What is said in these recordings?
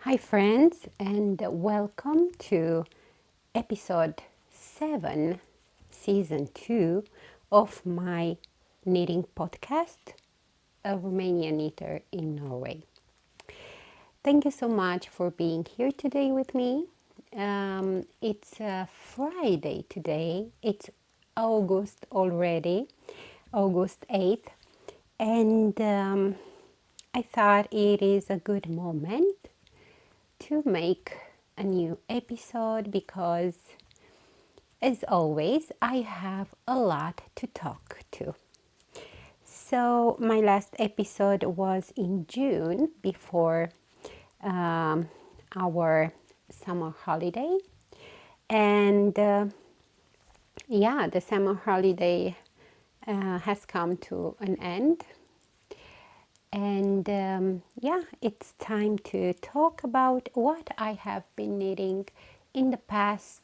Hi, friends, and welcome to episode 7, season 2 of my knitting podcast, A Romanian Knitter in Norway. Thank you so much for being here today with me. It's Friday today, it's August already, August 8th, and I thought it is a good moment to make a new episode because, as always, I have a lot to talk to. So, my last episode was in June before our summer holiday, and the summer holiday has come to an end. And it's time to talk about what I have been knitting in the past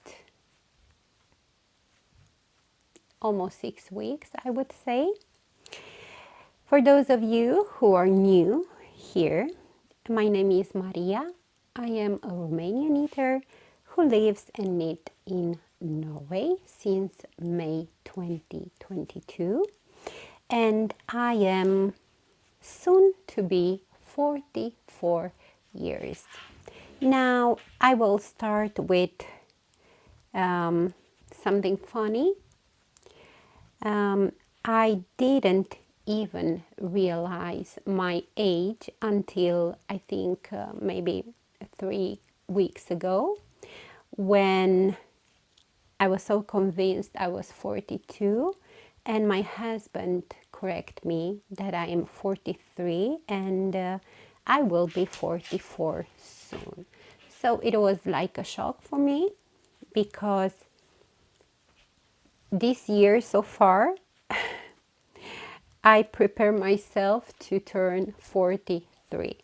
almost 6 weeks, I would say. For those of you who are new here, my name is Maria. I am a Romanian knitter who lives and knits in Norway since May 2022. And I am soon to be 44 years. Now I will start with something funny. I didn't even realize my age until I think maybe 3 weeks ago, when I was so convinced I was 42, and my husband correct me that I am 43 and I will be 44 soon. So it was like a shock for me because this year so far I prepare myself to turn 43.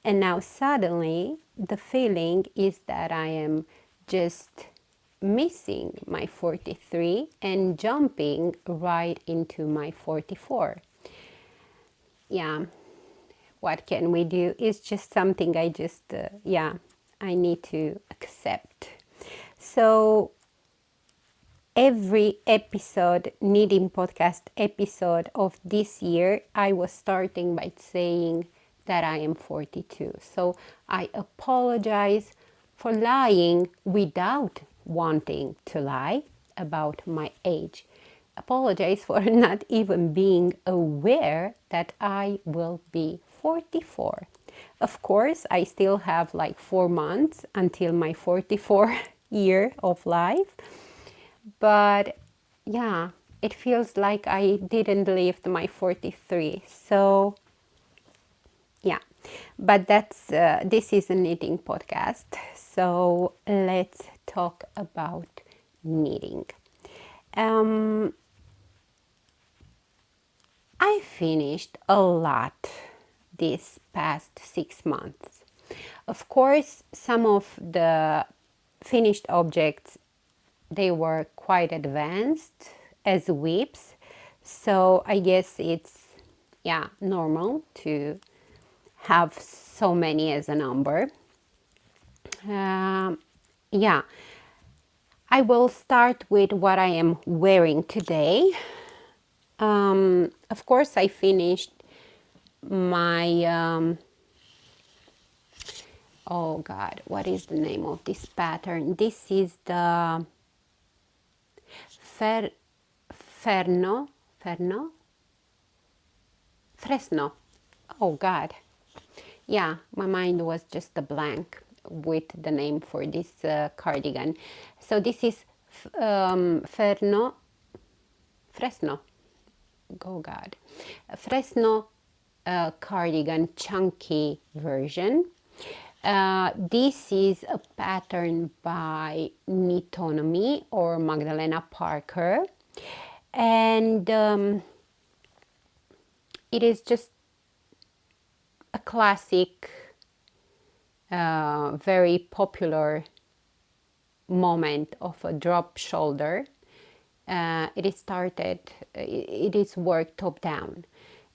And now suddenly the feeling is that I am just missing my 43 and jumping right into my 44. Yeah, what can we do? It's just something I need to accept. So every episode, knitting podcast episode of this year, I was starting by saying that I am 42. So I apologize for lying without wanting to lie about my age. Apologize for not even being aware that I will be 44. Of course, I still have like 4 months until my 44 year of life. But yeah, it feels like I didn't live my 43. So yeah, but this is a knitting podcast. So let's talk about knitting. I finished a lot this past 6 months. Of course, some of the finished objects, they were quite advanced as whips, so I guess it's normal to have so many as a number. I will start with what I am wearing today. Of course, I finished my oh god, what is the name of this pattern? This is the Fresno. Oh God. Yeah, my mind was just a blank with the name for this cardigan. So this is Fresno. Oh God. Fresno cardigan chunky version. This is a pattern by Knittonomy or Magdalena Parker, and it is just a classic, very popular moment of a drop shoulder. It is worked top down,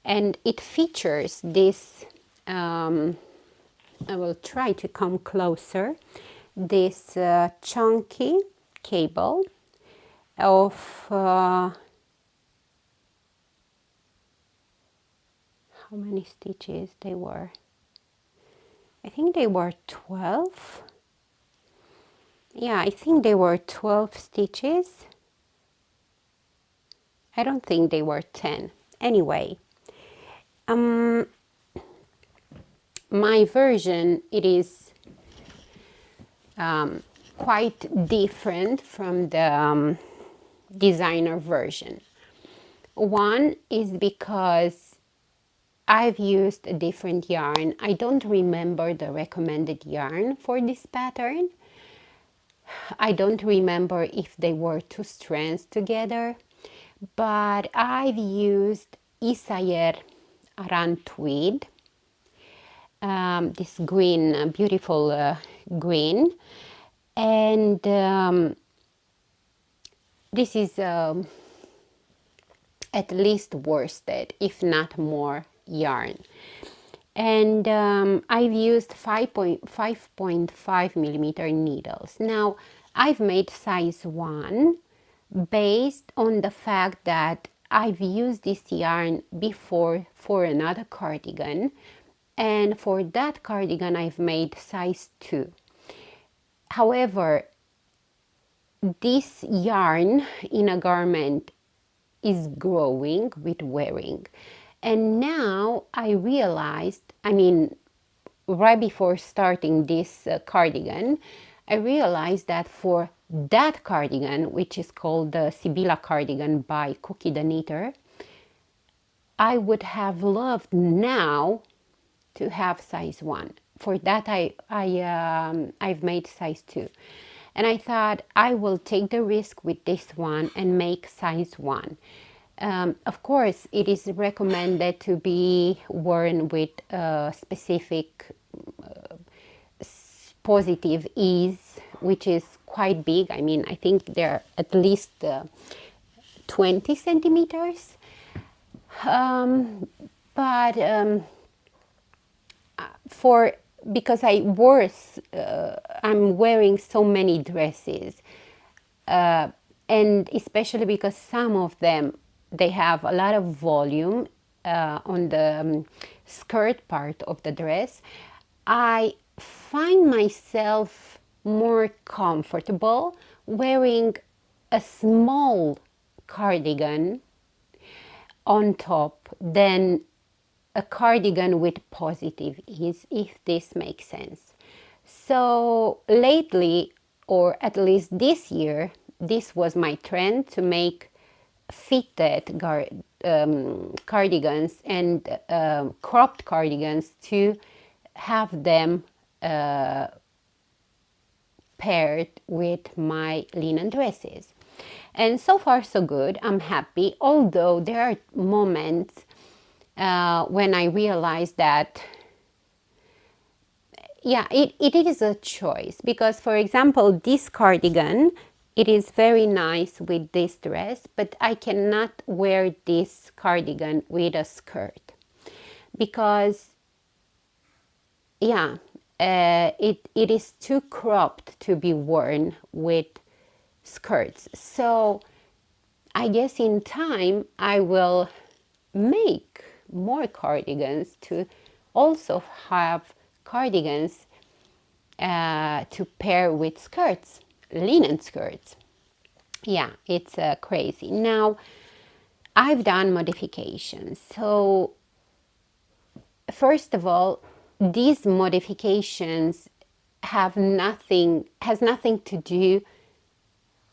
and it features this I will try to come closer. This chunky cable of how many stitches they were? I think they were 12. Yeah, I think they were 12 stitches. I don't think they were 10. Anyway, my version, it is quite different from the designer version. One is because I've used a different yarn. I don't remember the recommended yarn for this pattern. I don't remember if they were two strands together, but I've used Isayer Aran Tweed, this green, beautiful green, and this is at least worsted, if not more yarn. And I've used 5.5 millimeter needles. Now, I've made size 1 based on the fact that I've used this yarn before for another cardigan, and for that cardigan I've made size 2. However, this yarn in a garment is growing with wearing. And now I realized, I mean, right before starting this cardigan, I realized that for that cardigan, which is called the Sibylla cardigan by Cookie the Knitter, I would have loved now to have size 1. For that, I've made size 2. And I thought I will take the risk with this one and make size 1. Of course, it is recommended to be worn with a specific positive ease, which is quite big. I mean, I think they're at least 20 centimeters. But because I'm wearing so many dresses, and especially because some of them, they have a lot of volume on the skirt part of the dress, I find myself more comfortable wearing a small cardigan on top than a cardigan with positive ease, if this makes sense. So lately, or at least this year, this was my trend to make fitted cardigans and cropped cardigans, to have them paired with my linen dresses. And so far so good, I'm happy, although there are moments when I realize that, yeah, it is a choice. Because, for example, this cardigan, it is very nice with this dress, but I cannot wear this cardigan with a skirt. Because, yeah, it is too cropped to be worn with skirts. So I guess in time I will make more cardigans to also have cardigans to pair with skirts, linen skirts. Yeah, it's crazy. Now, I've done modifications. So first of all, these modifications has nothing to do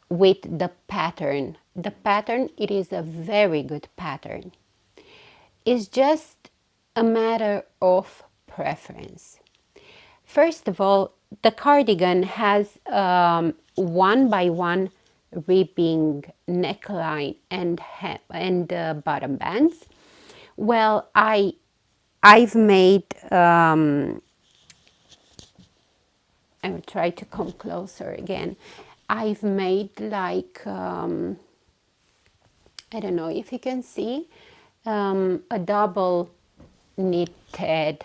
with the pattern. The pattern, it is a very good pattern. It's just a matter of preference. First of all, the cardigan has 1x1 ribbing neckline and bottom bands. Well, I've made, I will try to come closer again. I've made like, I don't know if you can see, a double knitted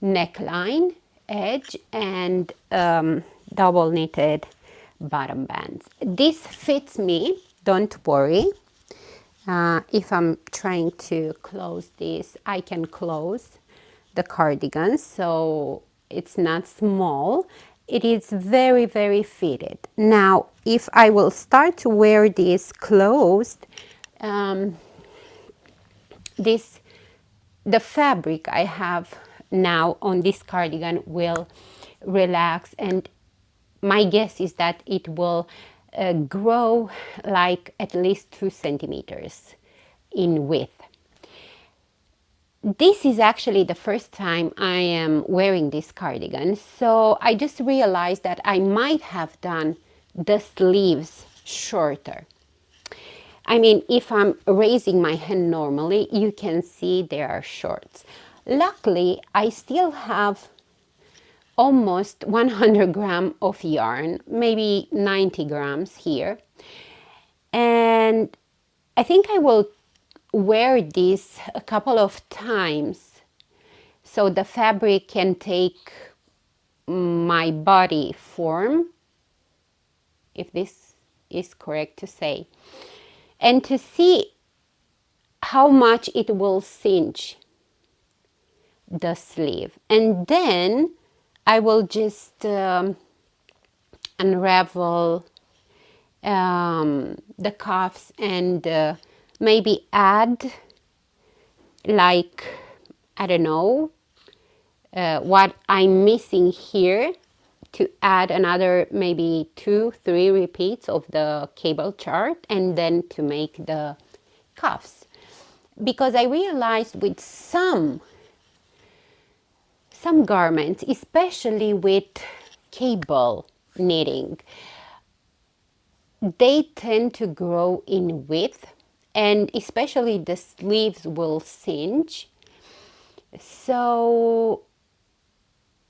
neckline edge and double knitted bottom bands. This fits me, don't worry. If I'm trying to close this, I can close the cardigan, so it's not small. It is very, very fitted. Now, if I will start to wear this closed, the fabric I have now on this cardigan will relax, and my guess is that it will grow like at least 2 centimeters in width. This is actually the first time I am wearing this cardigan, so I just realized that I might have done the sleeves shorter. I mean, if I'm raising my hand normally, you can see there are shorts. Luckily, I still have almost 100 grams of yarn, maybe 90 grams here. And I think I will wear this a couple of times so the fabric can take my body form, if this is correct to say, and to see how much it will cinch the sleeve. And then I will just unravel the cuffs and maybe add, like, I don't know, what I'm missing here, to add another maybe 2-3 repeats of the cable chart, and then to make the cuffs. Because I realized with some garments, especially with cable knitting, they tend to grow in width, and especially the sleeves will cinch. So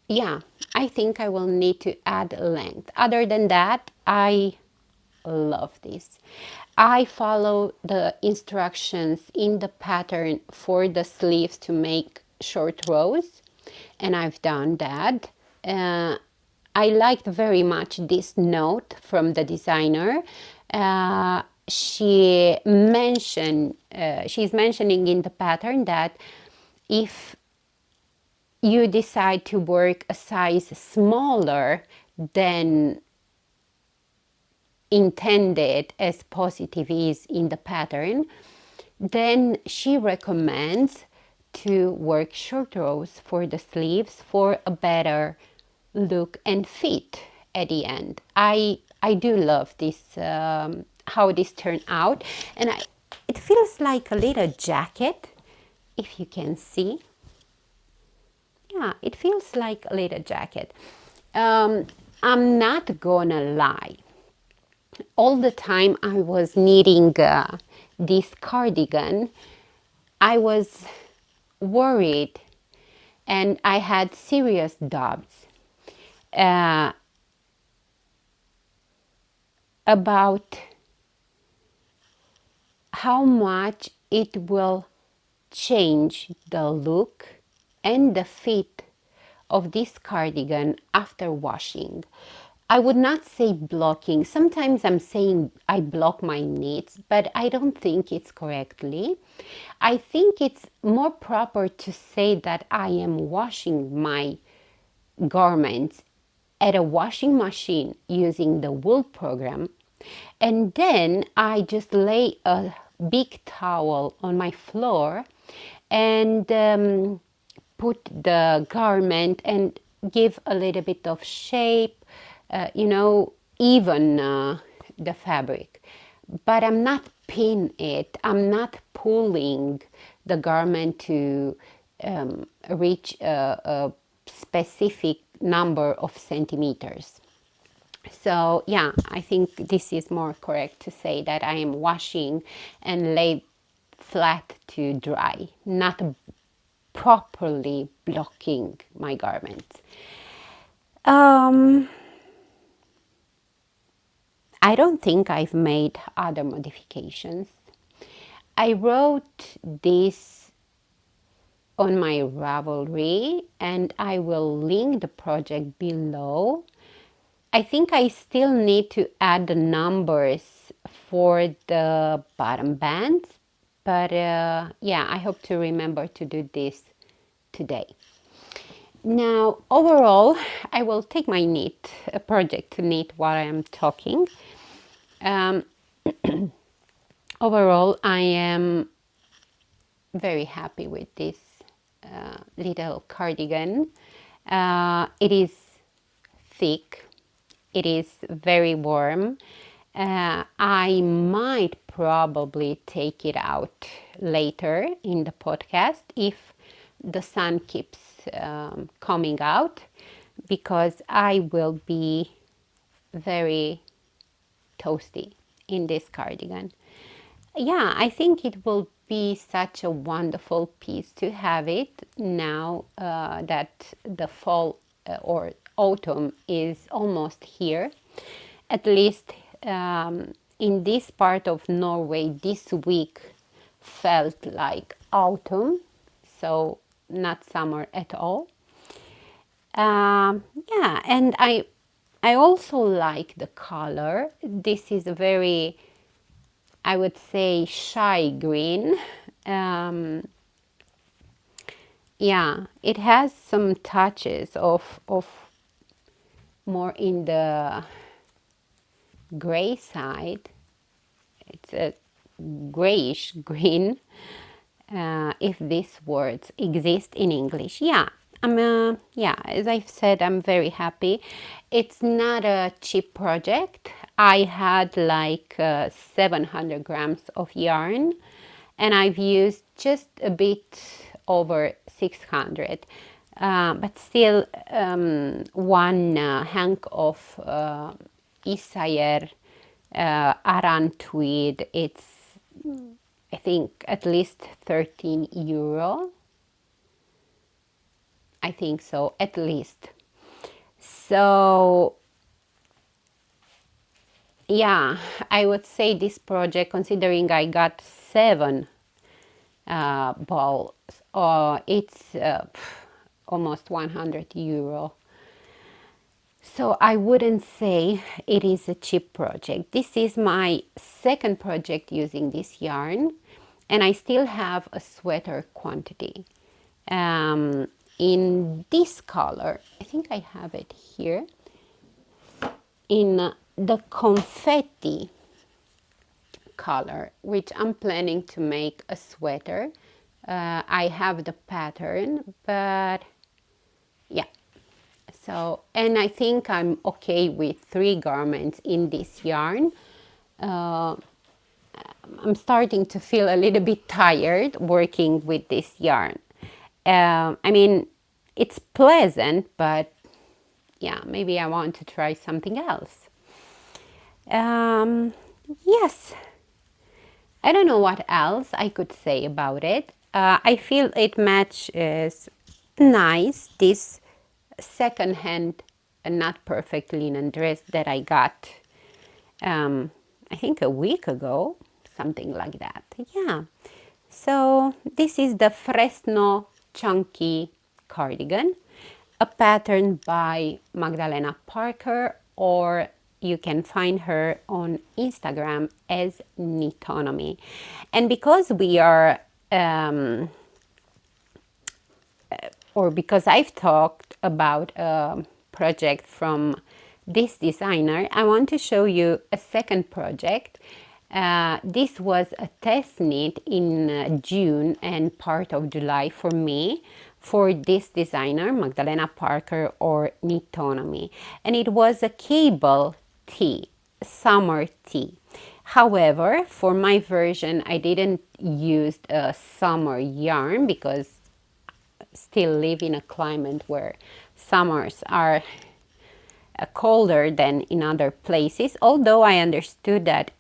yeah, I think I will need to add length. Other than that, I love this. I follow the instructions in the pattern for the sleeves to make short rows, and I've done that. I liked very much this note from the designer. She's mentioning in the pattern that if you decide to work a size smaller than intended, as positive is in the pattern, then she recommends to work short rows for the sleeves for a better look and fit at the end. I do love this, how this turned out, and it feels like a little jacket, if you can see. Yeah, it feels like a little jacket. I'm not gonna lie. All the time I was knitting this cardigan, I was worried, and I had serious doubts about how much it will change the look and the fit of this cardigan after washing. I would not say blocking. Sometimes I'm saying I block my knits, but I don't think it's correctly. I think it's more proper to say that I am washing my garments at a washing machine using the wool program, and then I just lay a big towel on my floor and put the garment and give a little bit of shape, even the fabric. But I'm not pinning it, I'm not pulling the garment to reach a specific number of centimeters. So yeah, I think this is more correct to say that I am washing and lay flat to dry, not properly blocking my garments. I don't think I've made other modifications. I wrote this on my Ravelry, and I will link the project below. I think I still need to add the numbers for the bottom bands, but yeah, I hope to remember to do this today. Now, overall, I will take my knit project to knit while I am talking. Um, Overall, I am very happy with this little cardigan. It is thick, it is very warm. I might probably take it out later in the podcast if the sun keeps coming out, because I will be very toasty in this cardigan. Yeah, I think it will be such a wonderful piece to have it now that the fall or autumn is almost here. At least in this part of Norway, this week felt like autumn, so not summer at all. Yeah, and I also like the color. This is a very, I would say, shy green. Yeah, it has some touches of more in the gray side. It's a grayish green, if these words exist in English. Yeah, yeah, as I've said, I'm very happy. It's not a cheap project. I had like 700 grams of yarn, and I've used just a bit over 600. But still, one hank of Isayer Aran tweed, it's, I think, at least 13 euro. I think so, at least. So yeah, I would say this project, considering I got 7 balls, it's almost 100 euro. So I wouldn't say it is a cheap project. This is my second project using this yarn, and I still have a sweater quantity. In this color, I think I have it here, in the confetti color, which I'm planning to make a sweater. I have the pattern, but yeah. So, and I think I'm okay with 3 garments in this yarn. I'm starting to feel a little bit tired working with this yarn. I mean, it's pleasant, but yeah, maybe I want to try something else. Yes, I don't know what else I could say about it. I feel it matches nice this second-hand, not perfect linen dress that I got, I think a week ago, something like that. Yeah. So this is the Fresno chunky cardigan, a pattern by Magdalena Parker, or you can find her on Instagram as Knittonomy. And because we are, or because I've talked about a project from this designer, I want to show you a second project. This was a test knit in June and part of July for me, for this designer, Magdalena Parker or Knittonomy. And it was a cable tee, summer tee. However, for my version, I didn't use a summer yarn because I still live in a climate where summers are colder than in other places, although I understood that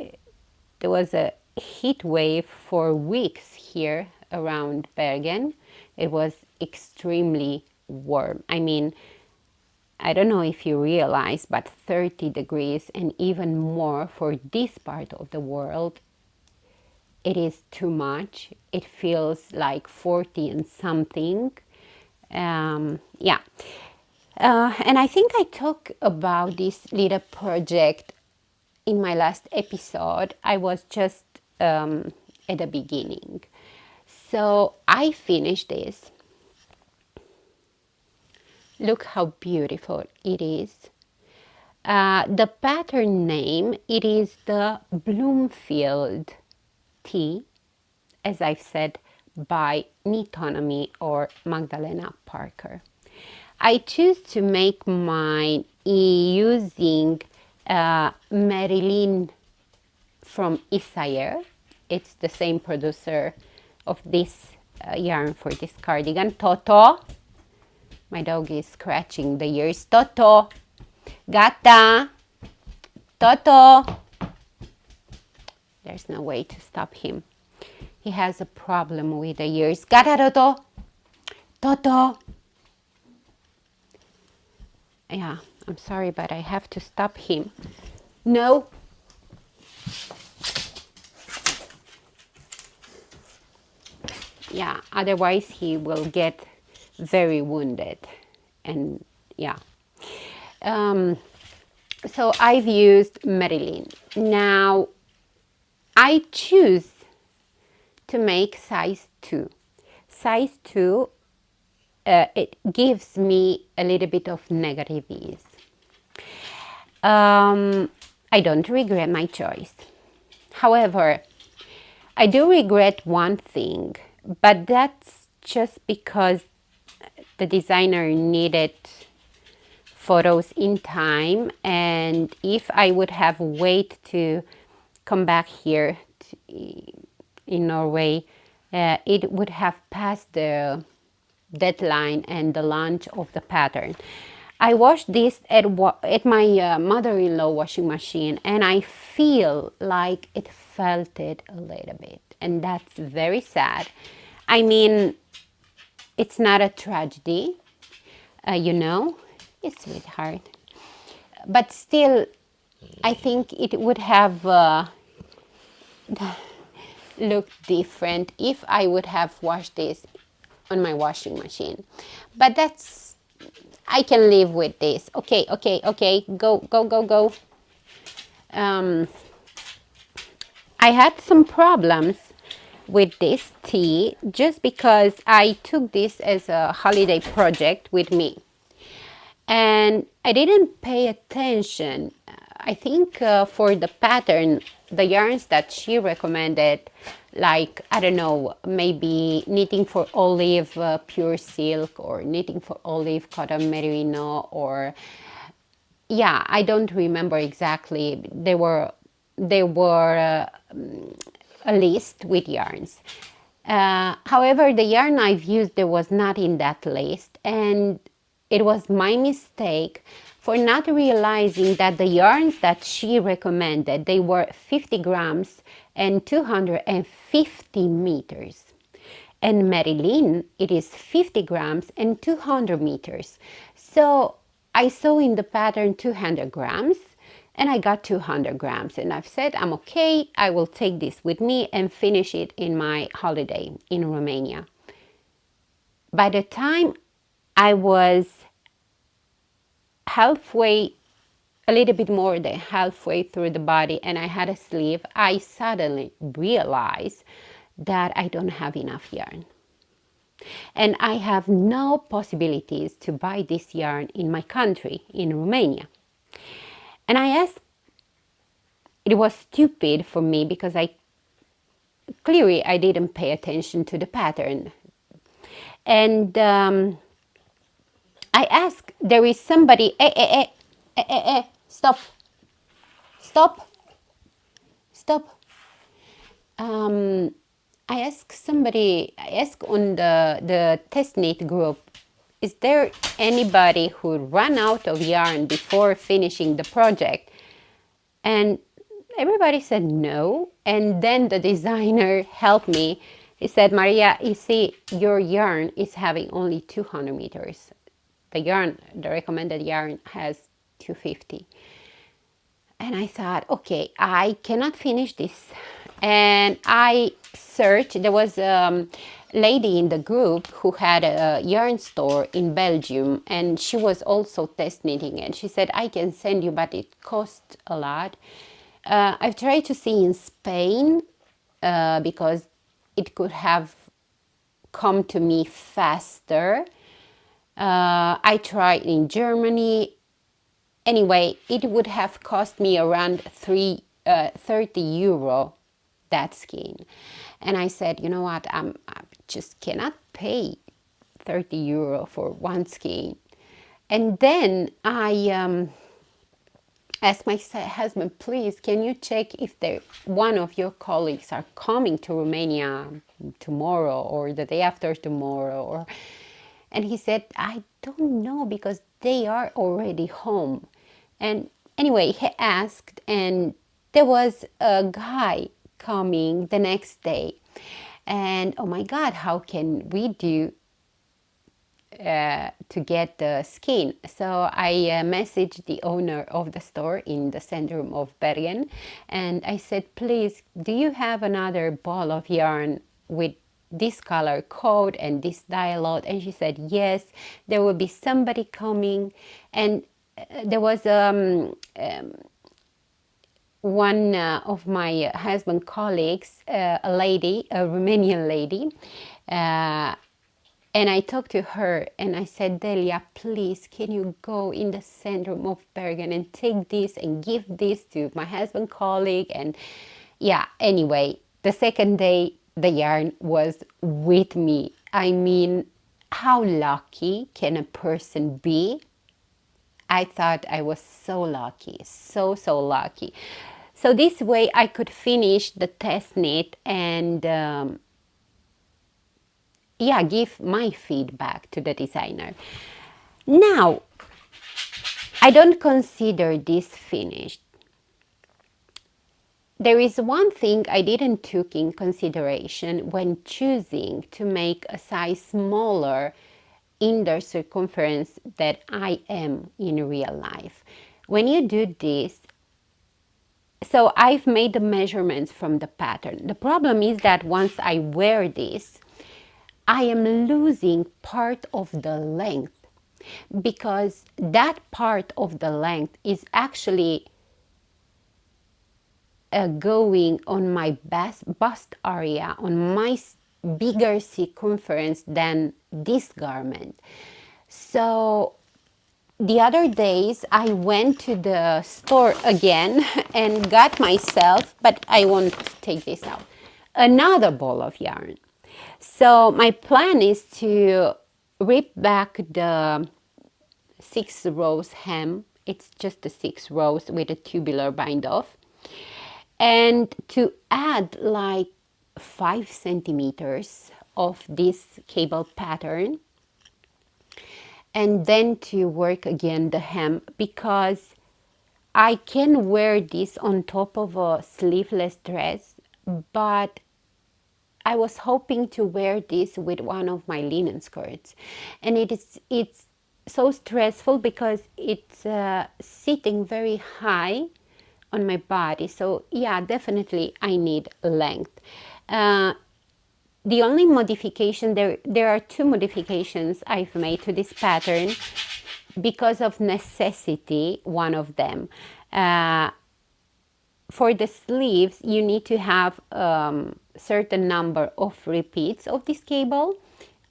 there was a heat wave for weeks here around Bergen. It was extremely warm. I mean, I don't know if you realize, but 30 degrees and even more for this part of the world it is too much. It feels like 40 and something. Yeah. And I think I talked about this little project in my last episode. I was just at the beginning. So I finished this. Look how beautiful it is. The pattern name, it is the Bloomfield tea, as I've said, by Knittonomy or Magdalena Parker. I choose to make mine using Marilyn from Isayer. It's the same producer of this yarn for this cardigan. Toto, my dog is scratching the ears. Toto, gata, Toto. There's no way to stop him. He has a problem with the ears. Gata, Toto, Toto. Yeah, I'm sorry, but I have to stop him. No. Yeah, otherwise he will get very wounded. And yeah. So I've used Marilyn. Now, I choose to make size 2. Size 2, it gives me a little bit of negative ease. I don't regret my choice. However, I do regret one thing, but that's just because the designer needed photos in time, and if I would have waited to come back here in Norway, it would have passed the deadline and the launch of the pattern. I washed this at my mother-in-law washing machine, and I feel like it felted a little bit, and that's very sad. I mean, it's not a tragedy, you know, it's sweetheart, but still, I think it would have looked different if I would have washed this on my washing machine. But that's, I can live with this. Okay, go. I had some problems with this tea just because I took this as a holiday project with me. And I didn't pay attention. I think for the pattern, the yarns that she recommended, like, I don't know, maybe knitting for olive pure silk, or knitting for olive cotton merino, or yeah, I don't remember exactly. There were a list with yarns. However, the yarn I've used, there was not in that list, and it was my mistake for not realizing that the yarns that she recommended, they were 50 grams and 250 meters. And Marilyn, it is 50 grams and 200 meters. So I saw in the pattern 200 grams and I got 200 grams. And I've said, I'm okay, I will take this with me and finish it in my holiday in Romania. By the time I was halfway, a little bit more than halfway through the body, and I had a sleeve, I suddenly realized that I don't have enough yarn. And I have no possibilities to buy this yarn in my country, in Romania. And I asked, it was stupid for me because I didn't pay attention to the pattern. And I asked, there is somebody, stop. I asked on the test knit group, is there anybody who ran out of yarn before finishing the project? And everybody said no. And then the designer helped me. He said, Maria, you see, your yarn is having only 200 meters. The recommended yarn has 250. And I thought, okay, I cannot finish this And I searched. There was a lady in the group who had a yarn store in Belgium, and she was also test knitting it. She said, I can send you, but it costs a lot. I've tried to see in Spain because it could have come to me faster. I tried in Germany. Anyway, it would have cost me around 30 euro, that skein. And I said, you know what, I just cannot pay 30 euro for one skein. And then I asked my husband, please, can you check if one of your colleagues are coming to Romania tomorrow or the day after tomorrow? And he said, I don't know because they are already home. And anyway, he asked, and there was a guy coming the next day. And oh my God, how can we do to get the skein? So I messaged the owner of the store in the centrum of Bergen, and I said, please, do you have another ball of yarn with this color code and this dialogue? And she said, yes, there will be somebody coming. And there was one of my husband colleagues, a lady, a Romanian lady, and I talked to her and I said, Delia, please, can you go in the center of Bergen and take this and give this to my husband colleague? And yeah, anyway, the second day, the yarn was with me. I mean, how lucky can a person be? I thought I was so lucky, so lucky. So this way I could finish the test knit and give my feedback to the designer. Now, I don't consider this finished. There is one thing I didn't take in consideration when choosing to make a size smaller in the circumference that I am in real life. When you do this, so I've made the measurements from the pattern. The problem is that once I wear this, I am losing part of the length because that part of the length is actually going on my bust area, on my bigger circumference than this garment. So the other days I went to the store again and got myself, but I won't take this out, another ball of yarn. So my plan is to rip back the 6 rows hem. It's just the 6 rows with a tubular bind off, and to add like 5 centimeters of this cable pattern, and then to work again the hem, because I can wear this on top of a sleeveless dress, but I was hoping to wear this with one of my linen skirts, and it's so stressful because it's sitting very high on my body. So yeah, definitely I need length. The only modification, there are 2 modifications I've made to this pattern because of necessity, one of them. For the sleeves, you need to have certain number of repeats of this cable.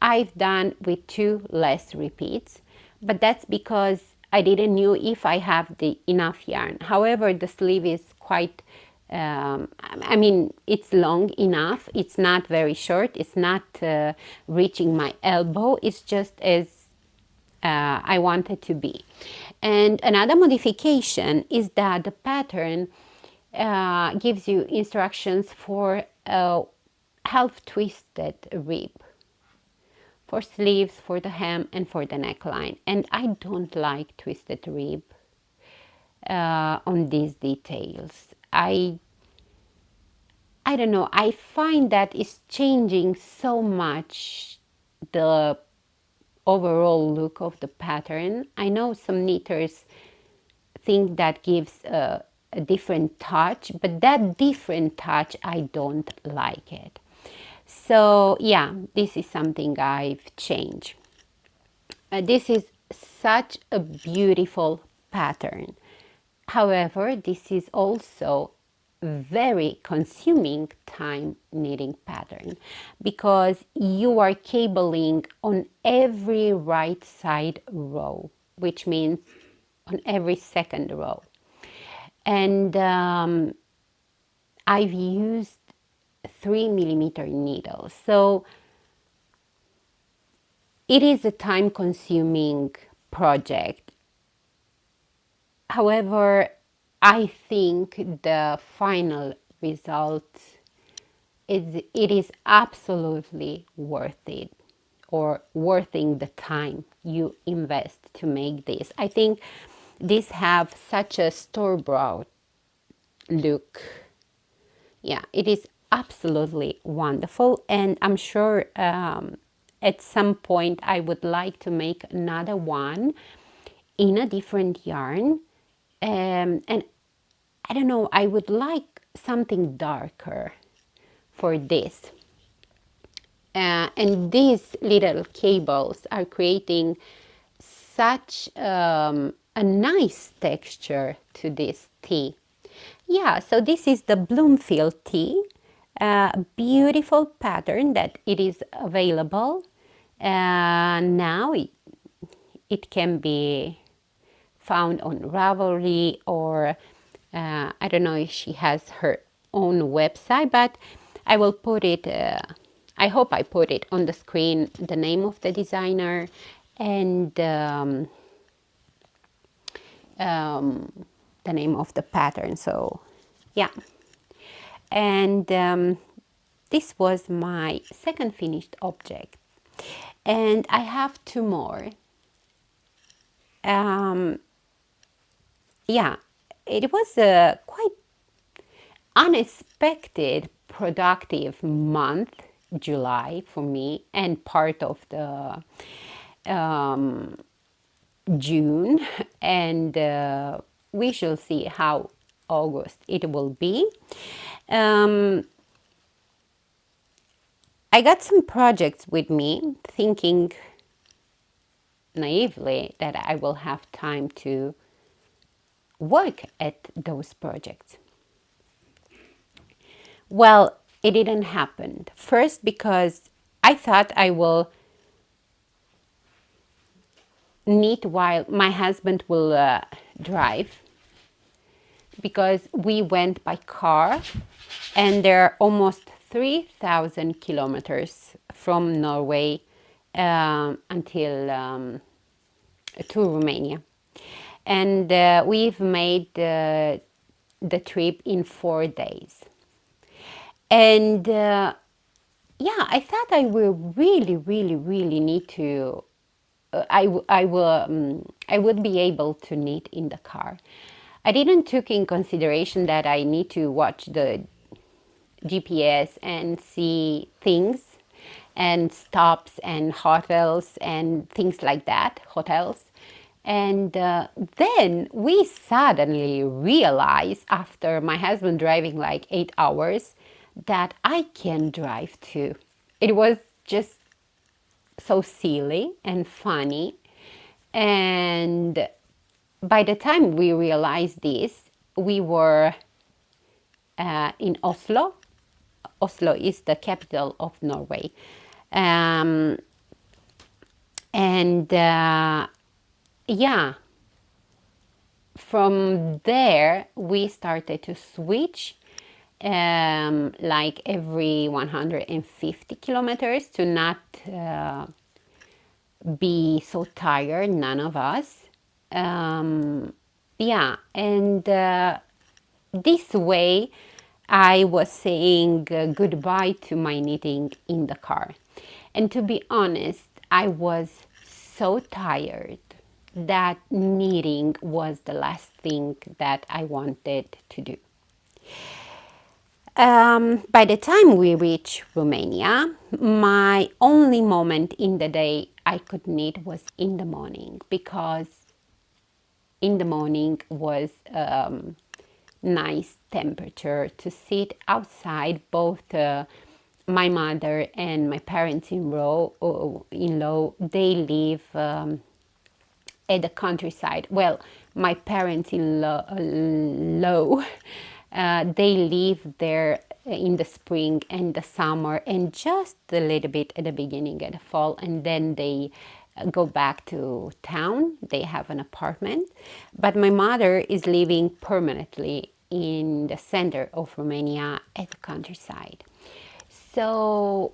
I've done with 2 less repeats, but that's because I didn't know if I have enough yarn. However, the sleeve is quite, I mean, it's long enough. It's not very short. It's not reaching my elbow. It's just as I want it to be. And another modification is that the pattern gives you instructions for a half twisted rib for sleeves, for the hem, and for the neckline. And I don't like twisted rib on these details. I don't know, I find that it's changing so much the overall look of the pattern. I know some knitters think that gives a a different touch, but that different touch, I don't like it. So yeah, this is something I've changed. This is such a beautiful pattern. However, this is also very consuming time knitting pattern because you are cabling on every right side row, which means on every second row. And I've used 3mm needles. So it is a time consuming project. However, I think the final result it is absolutely worth it, or worthing the time you invest to make this. I think these have such a store-bought look. Yeah, it is absolutely wonderful, and I'm sure at some point I would like to make another one in a different yarn. And I don't know, I would like something darker for this. And these little cables are creating such a nice texture to this tee. Yeah, so this is the Bloomfield tee. Beautiful pattern that it is available. Now it can be found on Ravelry, or I don't know if she has her own website, but I will put it, I hope I put it on the screen, the name of the designer and the name of the pattern. So yeah, and this was my second finished object, and I have two more. Yeah, it was a quite unexpected productive month, July, for me, and part of the June, and we shall see how August it will be. I got some projects with me, thinking naively that I will have time to work at those projects. Well, it didn't happen. First, because I thought I will knit while my husband will drive, because we went by car and there are almost 3,000 kilometers from Norway until to Romania. And we've made the trip in 4 days. And yeah, I thought I will really need to, I would be able to knit in the car. I didn't took in consideration that I need to watch the GPS and see things and stops and hotels and things like that, hotels. And then we suddenly realized, after my husband driving like 8 hours, that I can drive too. It was just so silly and funny. And by the time we realized this, we were in Oslo. Oslo is the capital of Norway. And yeah, from there we started to switch like every 150 kilometers to not be so tired, none of us. Yeah, and this way I was saying goodbye to my knitting in the car. And to be honest, I was so tired that knitting was the last thing that I wanted to do. By the time we reached Romania, my only moment in the day I could knit was in the morning, because in the morning was nice temperature to sit outside. Both my mother and my parents-in-law, they live at the countryside. Well, my parents-in-law, they live there in the spring and the summer, and just a little bit at the beginning of the fall, and then they go back to town. They have an apartment, but my mother is living permanently in the center of Romania at the countryside. So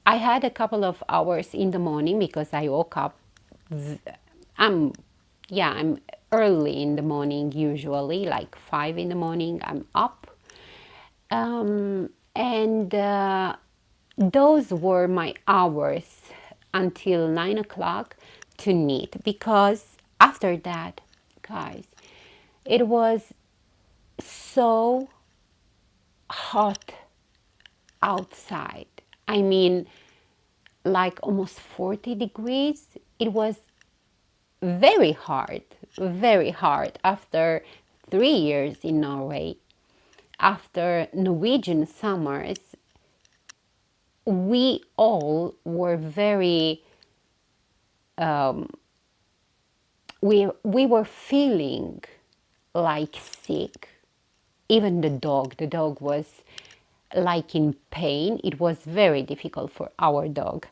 I had a couple of hours in the morning because I woke up. I'm early in the morning, usually like 5 in the morning. I'm up, and those were my hours until 9 o'clock to knit, because after that, guys, it was so hot outside. I mean, like almost 40 degrees. It was very hard after 3 years in Norway. After Norwegian summers, we all were very, we were feeling like sick. Even the dog was like in pain. It was very difficult for our dog.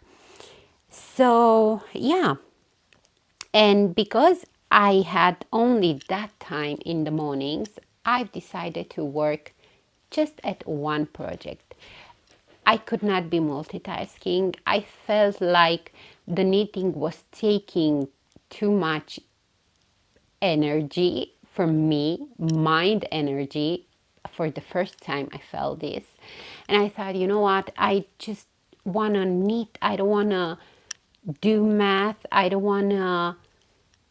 So yeah, and because I had only that time in the mornings, I've decided to work just at one project. I could not be multitasking. I felt like the knitting was taking too much energy for me, mind energy. For the first time, I felt this. And I thought, you know what? I just want to knit. I don't want to do math. I don't want to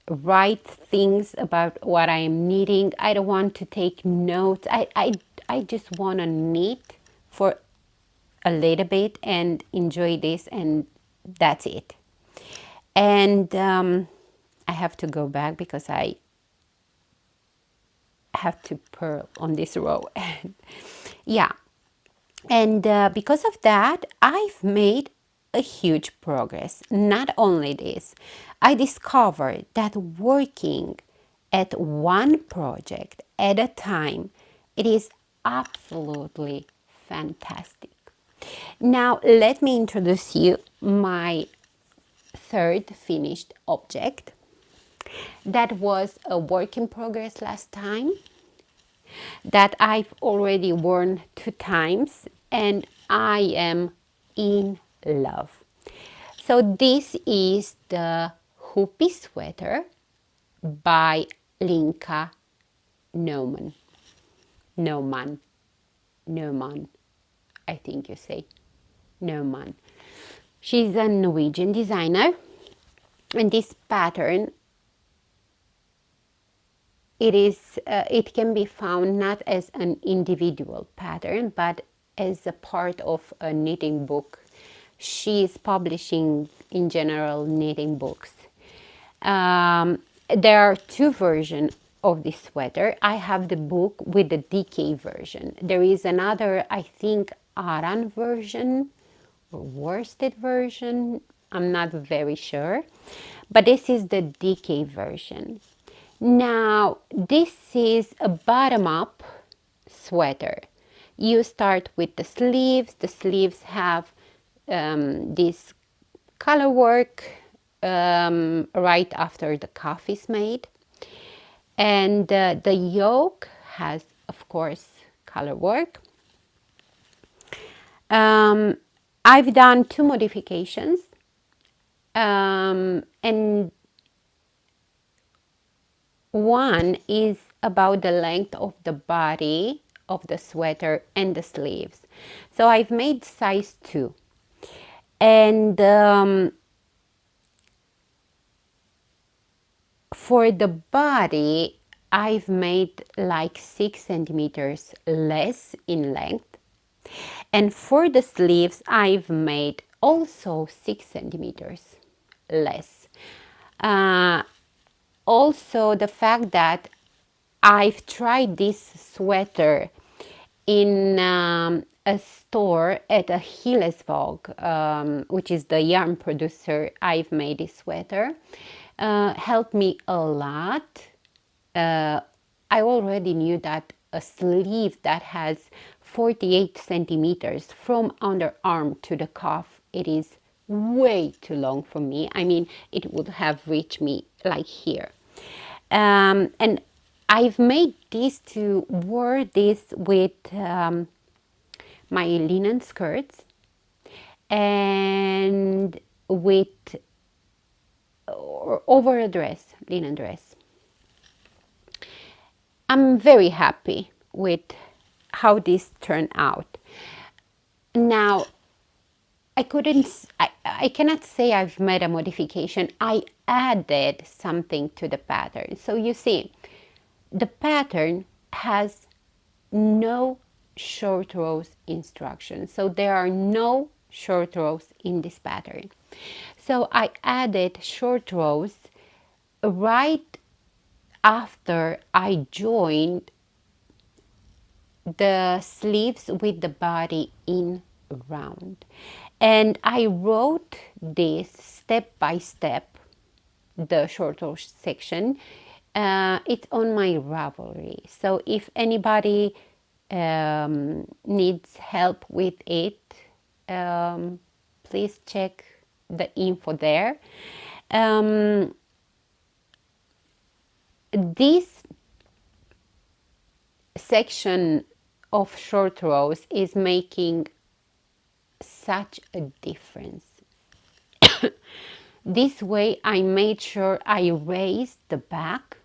write things about what I am knitting. I don't want to take notes. I just want to knit for a little bit and enjoy this, and that's it. And I have to go back because I have to purl on this row. Yeah, and because of that, I've made a huge progress. Not only this, I discovered that working at one project at a time, it is absolutely fantastic. Now let me introduce you my third finished object. That was a work in progress last time, that I've already worn 2 times, and I am in love. So this is the Hopi sweater by Linka Neumann. Neumann, I think you say. Neumann. She's a Norwegian designer, and this pattern, it can be found not as an individual pattern, but as a part of a knitting book. She is publishing, in general, knitting books. There are 2 versions of this sweater. I have the book with the DK version. There is another, I think, Aran version or worsted version. I'm not very sure, but this is the DK version. Now, this is a bottom-up sweater. You start with the sleeves. The sleeves have this color work right after the cuff is made. And the yoke has, of course, color work. I've done 2 modifications. And one is about the length of the body of the sweater and the sleeves. So I've made size 2. And for the body, I've made like 6 centimeters less in length. And for the sleeves, I've made also 6 centimeters less. Also, the fact that I've tried this sweater in a store at a Hillesvåg, which is the yarn producer. I've made this sweater. Helped me a lot. I already knew that a sleeve that has 48 centimeters from underarm to the cuff, it is way too long for me. I mean, it would have reached me like here. And I've made this to wear this with my linen skirts and with or over a dress, linen dress. I'm very happy with how this turned out. Now, I cannot say I've made a modification. I added something to the pattern. So you see, the pattern has no short rows instructions. So there are no short rows in this pattern. So I added short rows right after I joined the sleeves with the body in round. And I wrote this step by step, the short row section. It's on my Ravelry. So if anybody needs help with it, please check the info there. This section of short rows is making such a difference. This way I made sure I raised the back,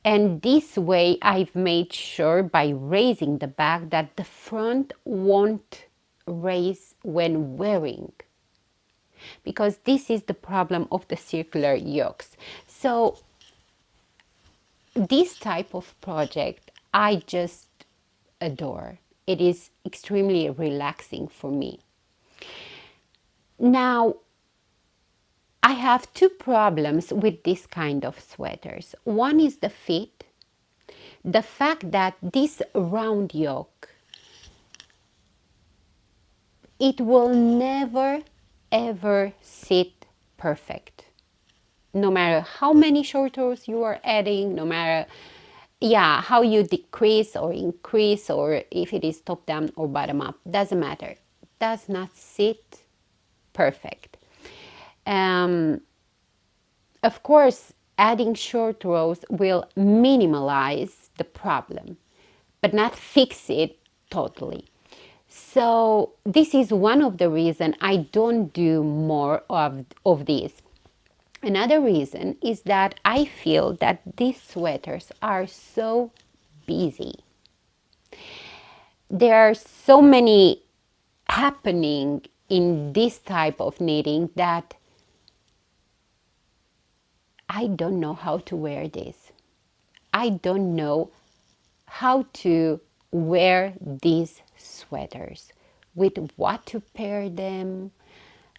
and this way I've made sure by raising the back that the front won't raise when wearing, because this is the problem of the circular yokes. So this type of project I just adore. It is extremely relaxing for me. Now, I have two problems with this kind of sweaters. One is the fit, the fact that this round yoke, it will never ever sit perfect. No matter how many short rows you are adding, no matter how you decrease or increase, or if it is top down or bottom up, doesn't matter. Does not sit perfect. Of course, adding short rows will minimalize the problem, but not fix it totally. So this is one of the reasons I don't do more of these. Another reason is that I feel that these sweaters are so busy. There are so many happening in this type of knitting that I don't know how to wear this. I don't know how to wear these sweaters, with what to pair them.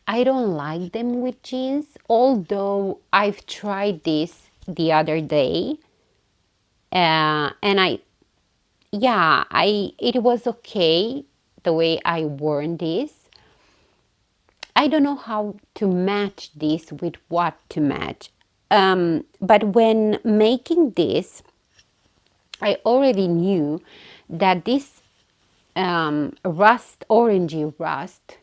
I don't like them with jeans, although I've tried this the other day, and it was okay the way I worn this. I don't know how to match this with what to match. But when making this, I already knew that this orangey rust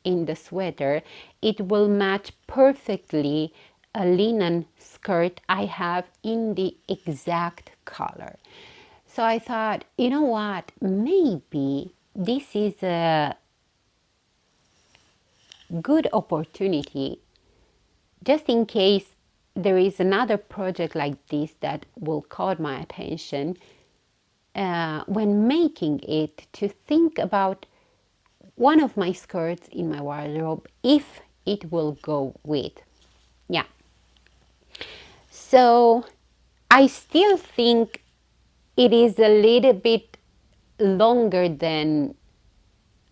in the sweater, it will match perfectly a linen skirt I have in the exact color. So I thought, you know what, maybe this is a good opportunity, just in case there is another project like this that will call my attention, when making it, to think about one of my skirts in my wardrobe, if it will go with. Yeah. So I still think it is a little bit longer than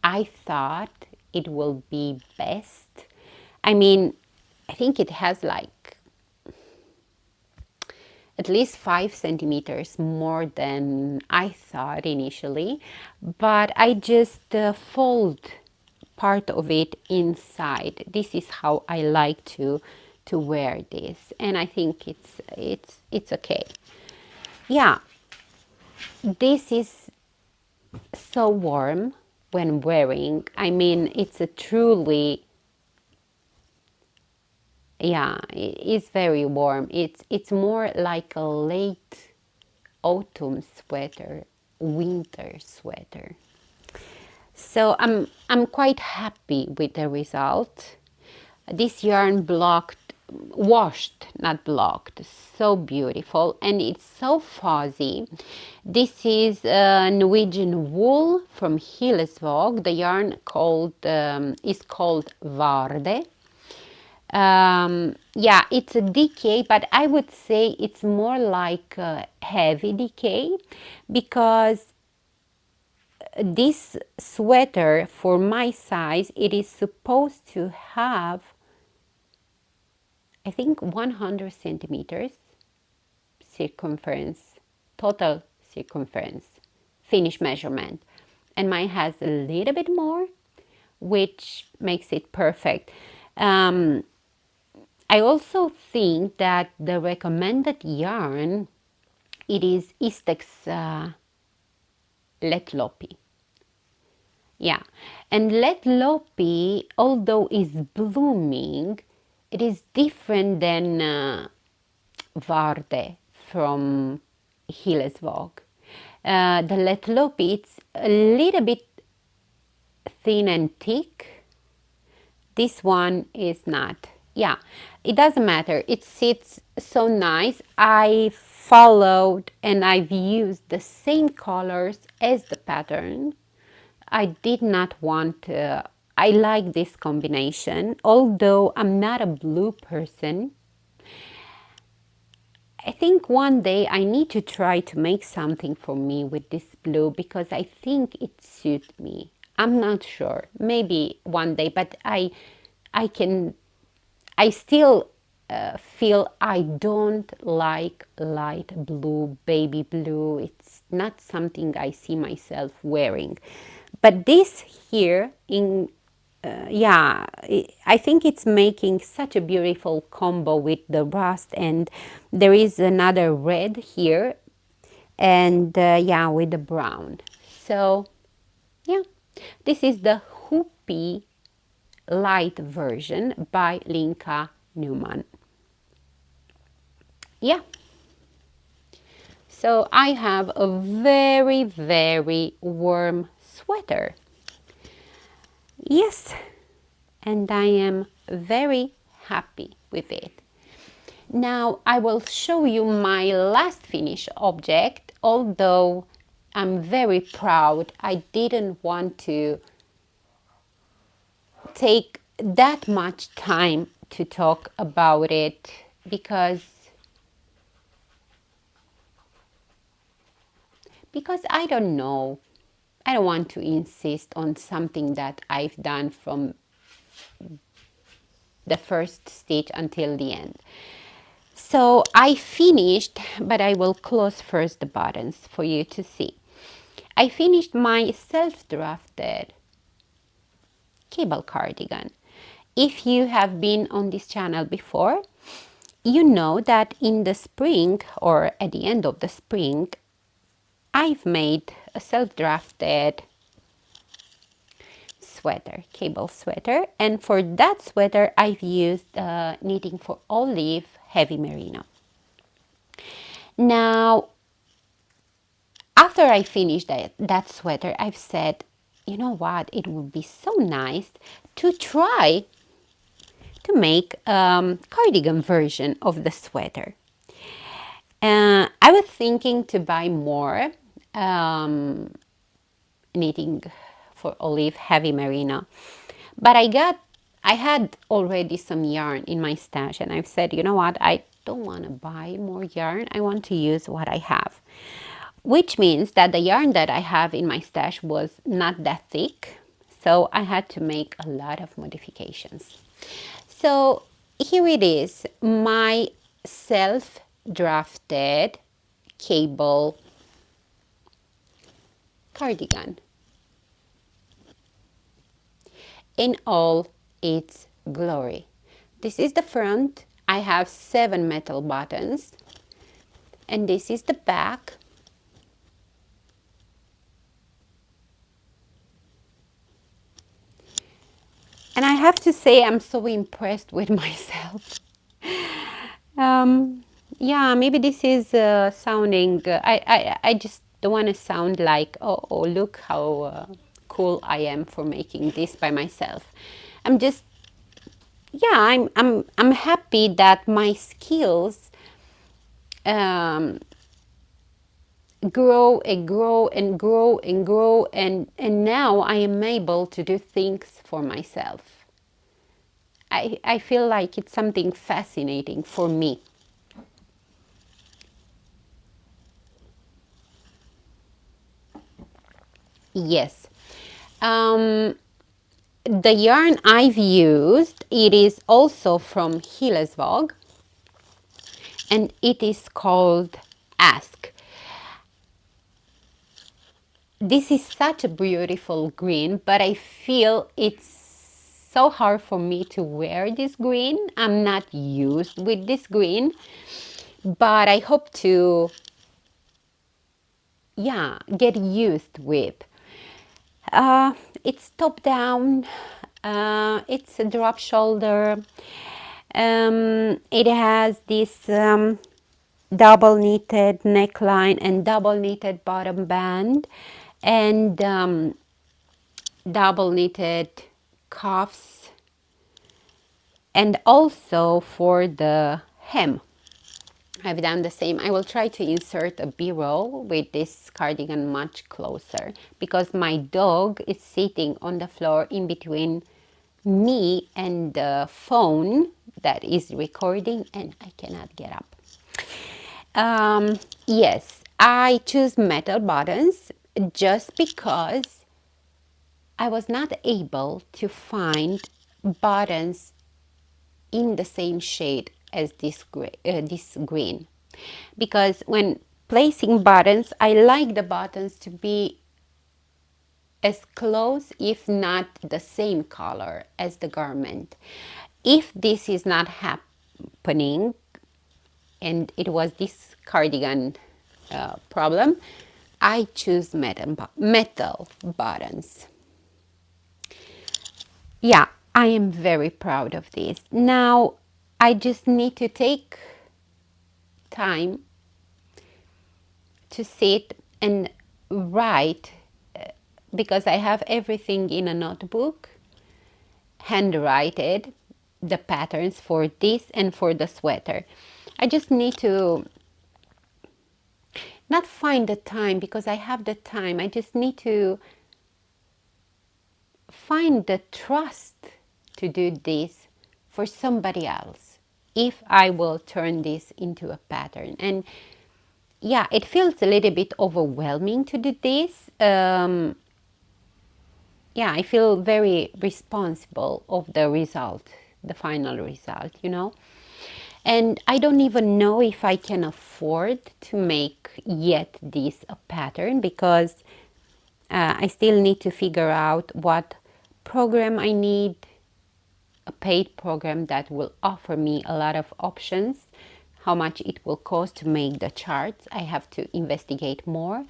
I thought it will be best. I mean, I think it has like at least 5 centimeters more than I thought initially, but I just fold part of it inside. This is how I like to wear this, and I think it's okay. Yeah, this is so warm when wearing. I mean, it's a truly, yeah, it's very warm. It's more like a late autumn sweater, winter sweater. So I'm quite happy with the result. This yarn washed, not blocked. So beautiful, and it's so fuzzy. This is Norwegian wool from Hillesvåg. The yarn is called Varde. Yeah, it's a DK, but I would say it's more like a heavy DK, because this sweater, for my size, it is supposed to have, I think, 100 centimeters circumference, total circumference, finish measurement. And mine has a little bit more, which makes it perfect. I also think that the recommended yarn, it is Istex Let Lopi. Yeah, and Let Lopi, although is blooming, it is different than Varde from Hillesvåg. The Let Lopi, it's a little bit thin and thick. This one is not. Yeah, it doesn't matter. It sits so nice. I followed and I've used the same colors as the pattern. I did not want I like this combination, although I'm not a blue person. I think one day I need to try to make something for me with this blue, because I think it suits me. I'm not sure. Maybe one day, but I still feel I don't like light blue, baby blue. It's not something I see myself wearing. But this here, I think it's making such a beautiful combo with the rust, and there is another red here, and yeah, with the brown. So yeah, this is the Hopi light version by Linka Newman. Yeah. So I have a very, very warm sweater. Yes, and I am very happy with it. Now I will show you my last finished object, although I'm very proud. I didn't want to take that much time to talk about it, because I don't know. I don't want to insist on something that I've done from the first stitch until the end. So I finished, but I will close first the buttons for you to see. I finished my self-drafted cable cardigan. If you have been on this channel before, you know that in the spring, or at the end of the spring, I've made a self-drafted sweater, cable sweater, and for that sweater I've used Knitting for Olive heavy merino. Now, after I finished that sweater, I've said, you know what, it would be so nice to try to make a cardigan version of the sweater. I was thinking to buy more Knitting for Olive heavy merino, but I had already some yarn in my stash, and I've said, you know what, I don't want to buy more yarn. I want to use what I have, which means that the yarn that I have in my stash was not that thick, so I had to make a lot of modifications. So here it is, my self drafted cable cardigan in all its glory. This is the front. I have 7 metal buttons, and this is the back. And I have to say, I'm so impressed with myself. Yeah, maybe this is sounding, I just don't want to sound like, oh look how cool I am for making this by myself. I'm just, yeah, I'm happy that my skills grow and grow and grow and grow, and now I am able to do things for myself. I feel like it's something fascinating for me. Yes. The yarn I've used, it is also from Hillesvåg, and it is called Ask. This is such a beautiful green, but I feel it's so hard for me to wear this green. I'm not used with this green, but I hope to, yeah, get used with. It's top down, it's a drop shoulder. It has this double knitted neckline and double knitted bottom band, and double knitted cuffs, and also for the hem I've done the same. I will try to insert a b-roll with this cardigan much closer, because my dog is sitting on the floor in between me and the phone that is recording, and I cannot get up. Yes, I choose metal buttons just because I was not able to find buttons in the same shade as this green, because when placing buttons, I like the buttons to be as close, if not the same color as the garment. If this is not happening, and it was this cardigan problem, I choose metal buttons. Yeah, I am very proud of this. Now I just need to take time to sit and write, because I have everything in a notebook, handwritten, the patterns for this and for the sweater. I just need to not find the time, because I have the time. I just need to find the trust to do this for somebody else, if I will turn this into a pattern. And yeah, it feels a little bit overwhelming to do this. Yeah, I feel very responsible of the result, the final result, you know. And I don't even know if I can afford to make yet this a pattern, because I still need to figure out what program I need, a paid program that will offer me a lot of options, how much it will cost to make the charts. I have to investigate more.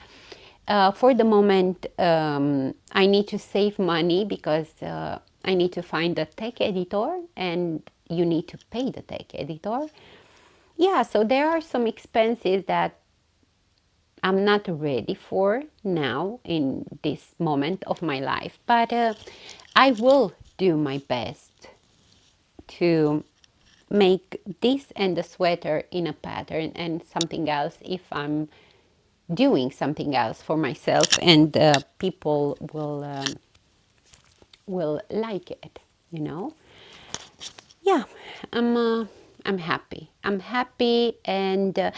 For the moment, I need to save money, because I need to find a tech editor, and you need to pay the tech editor. Yeah, so there are some expenses that I'm not ready for now in this moment of my life, but I will do my best to make this and the sweater in a pattern, and something else if I'm doing something else for myself, and people will like it, you know. Yeah, I'm happy. I'm happy, and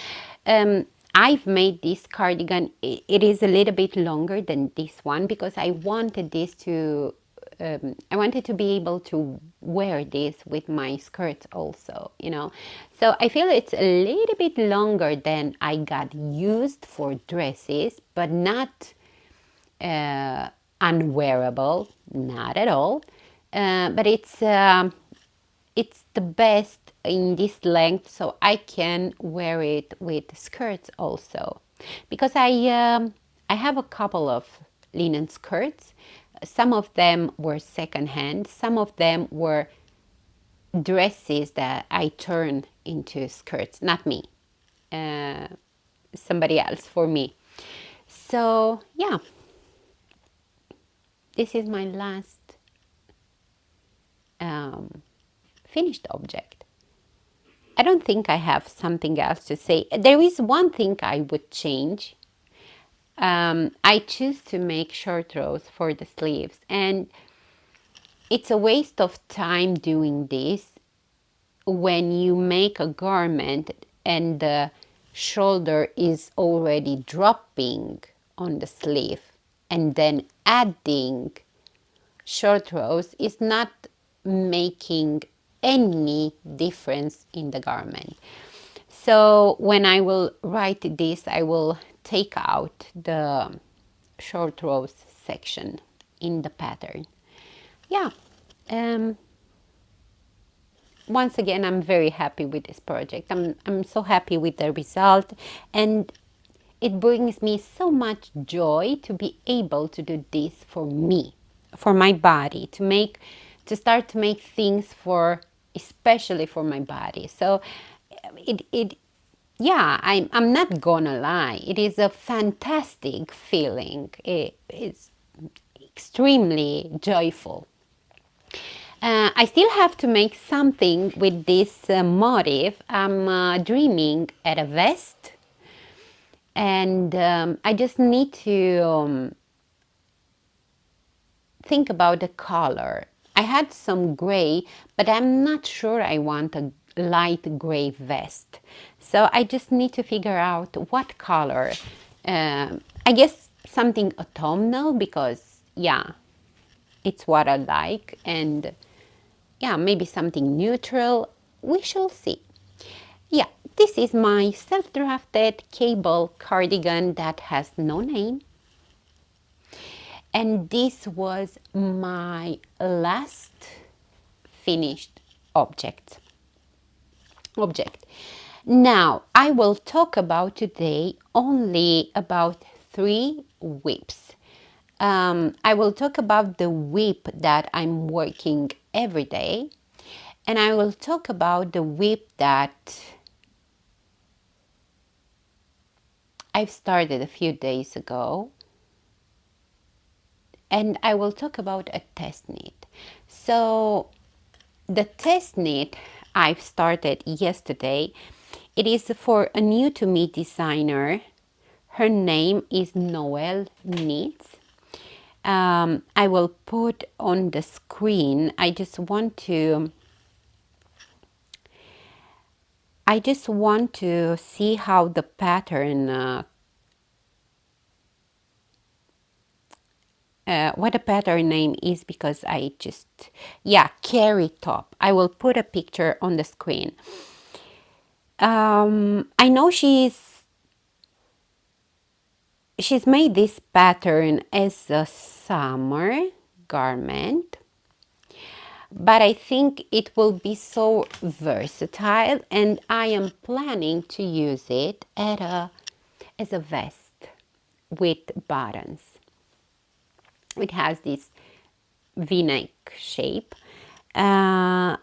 I've made this cardigan. It is a little bit longer than this one, because I wanted this to I wanted to be able to wear this with my skirts also, you know. So I feel it's a little bit longer than I got used for dresses, but not unwearable, not at all. But it's the best in this length, so I can wear it with skirts also, because I have a couple of linen skirts. Some of them were secondhand, some of them were dresses that I turned into skirts, not me, somebody else for me. So yeah, this is my last finished object. I don't think I have something else to say. There is one thing I would change. I choose to make short rows for the sleeves, and it's a waste of time doing this when you make a garment and the shoulder is already dropping on the sleeve, and then adding short rows is not making any difference in the garment. So when I will write this, I will take out the short rows section in the pattern. Yeah. Once again, I'm very happy with this project. I'm so happy with the result, and it brings me so much joy to be able to do this for me, for my body, to start to make things for, especially for my body. So yeah, I'm not gonna lie, it is a fantastic feeling. It's extremely joyful. I still have to make something with this motif. I'm dreaming at a vest, and I just need to think about the color. I had some gray, but I'm not sure I want a light gray vest. So I just need to figure out what color. I guess something autumnal, because yeah, it's what I like, and yeah, maybe something neutral. We shall see. Yeah, this is my self-drafted cable cardigan that has no name. And this was my last finished object. Now, I will talk about today only about 3 whips. I will talk about the whip that I'm working every day, and I will talk about the whip that I've started a few days ago, and I will talk about a test knit. So the test knit I've started yesterday, it is for a new to me designer. Her name is Noelle Knits. I will put on the screen. I just want to see how the pattern, what the pattern name is, because yeah, Cari top. I will put a picture on the screen. I know she's made this pattern as a summer garment, but I think it will be so versatile, and I am planning to use it as a vest with buttons. It has this V-neck shape, and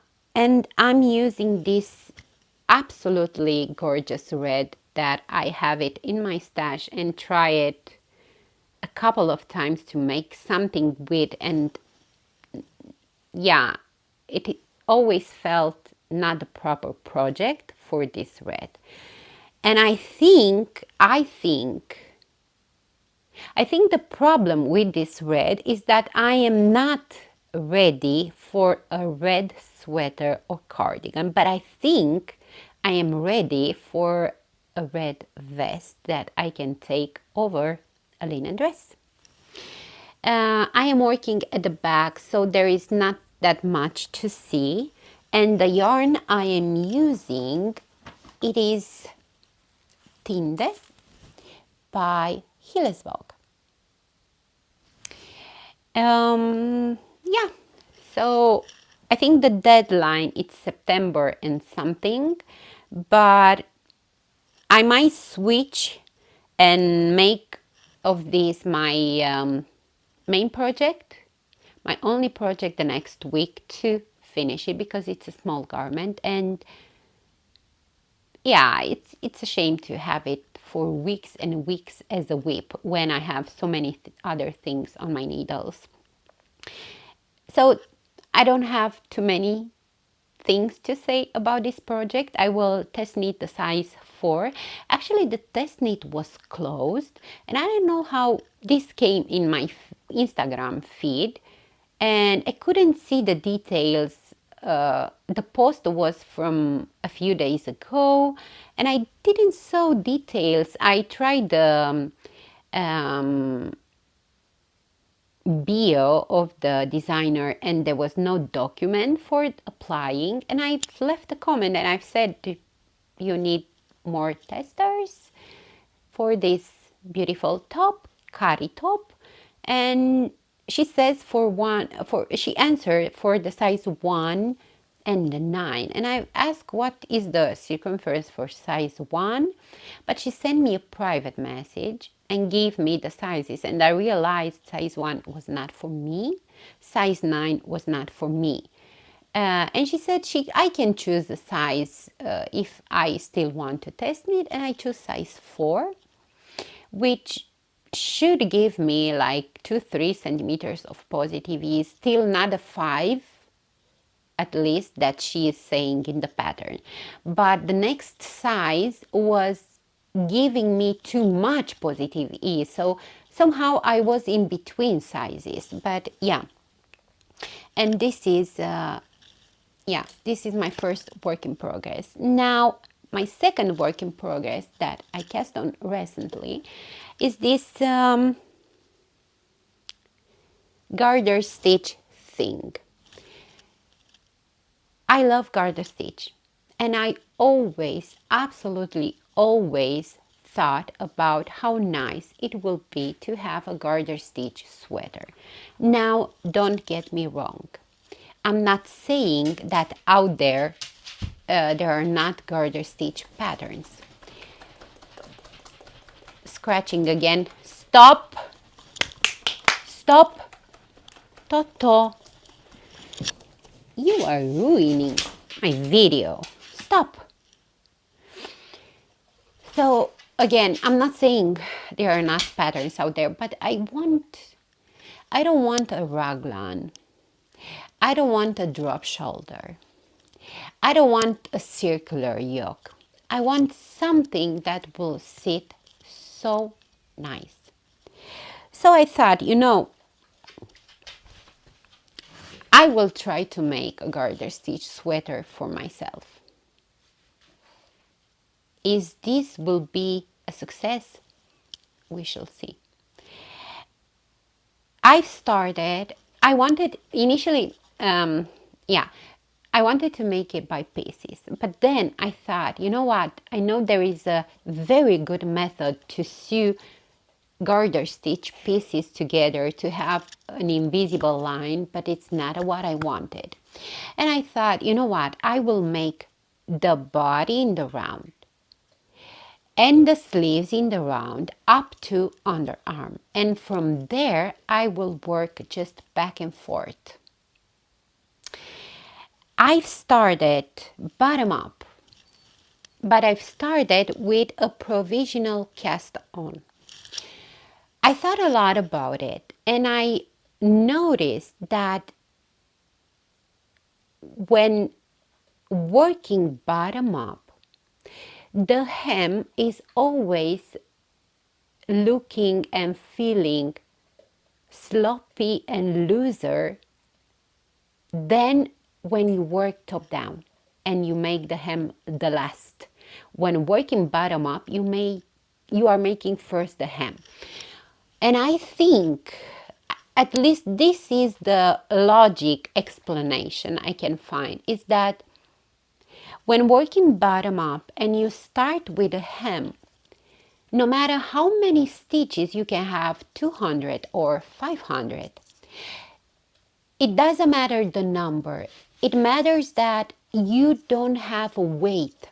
I'm using this absolutely gorgeous red that I have it in my stash and try it a couple of times to make something with, and yeah, it always felt not the proper project for this red. And I think the problem with this red is that I am not ready for a red sweater or cardigan, but I think I am ready for a red vest that I can take over a linen dress. I am working at the back, so there is not that much to see. And the yarn I am using, it is Tinde by Hillesvåg. Yeah, so I think the deadline is September and something, but I might switch and make of this my main project, my only project the next week to finish it, because it's a small garment. And yeah, it's a shame to have it for weeks and weeks as a whip when I have so many other things on my needles. So I don't have too many things to say about this project. I will test knit the size 4. Actually, the test knit was closed, and I don't know how this came in my Instagram feed, and I couldn't see the details. The post was from a few days ago, and I didn't saw details. I tried the bio of the designer, and there was no document for applying, and I've left a comment and I've said, do you need more testers for this beautiful top, Cari top? And she says she answered for the size 1 and the 9, and I asked what is the circumference for size 1, but she sent me a private message and gave me the sizes, and I realized size 1 was not for me, size 9 was not for me. And she said I can choose the size if I still want to test it, and I choose size 4, which should give me like 2-3 centimeters of positive ease, still not a 5 at least that she is saying in the pattern. But the next size was giving me too much positive ease, so somehow I was in between sizes. But yeah, and this is this is my first work in progress. Now my second work in progress that I cast on recently is this garter stitch thing. I love garter stitch, and I always, absolutely always thought about how nice it will be to have a garter stitch sweater. Now, don't get me wrong. I'm not saying that out there there are not garter stitch patterns. Scratching again. Stop! Stop! Toto! You are ruining my video. Stop! So again, I'm not saying there are not patterns out there, but I don't want a raglan. I don't want a drop shoulder. I don't want a circular yoke. I want something that will sit so nice. So I thought, I will try to make a garter stitch sweater for myself. Is this will be a success? We shall see. I wanted initially, I wanted to make it by pieces, but then I thought, you know what? I know there is a very good method to sew garter stitch pieces together to have an invisible line, but it's not what I wanted. And I thought, you know what? I will make the body in the round and the sleeves in the round up to underarm, and from there I will work just back and forth. I've started bottom up, but I've started with a provisional cast on. I thought a lot about it, and I noticed that when working bottom up, the hem is always looking and feeling sloppy and looser than when you work top down and you make the hem the last. When working bottom up, you are making first the hem. And I think at least this is the logic explanation I can find, is that when working bottom up and you start with a hem, no matter how many stitches, you can have 200 or 500. It doesn't matter the number. It matters that you don't have weight.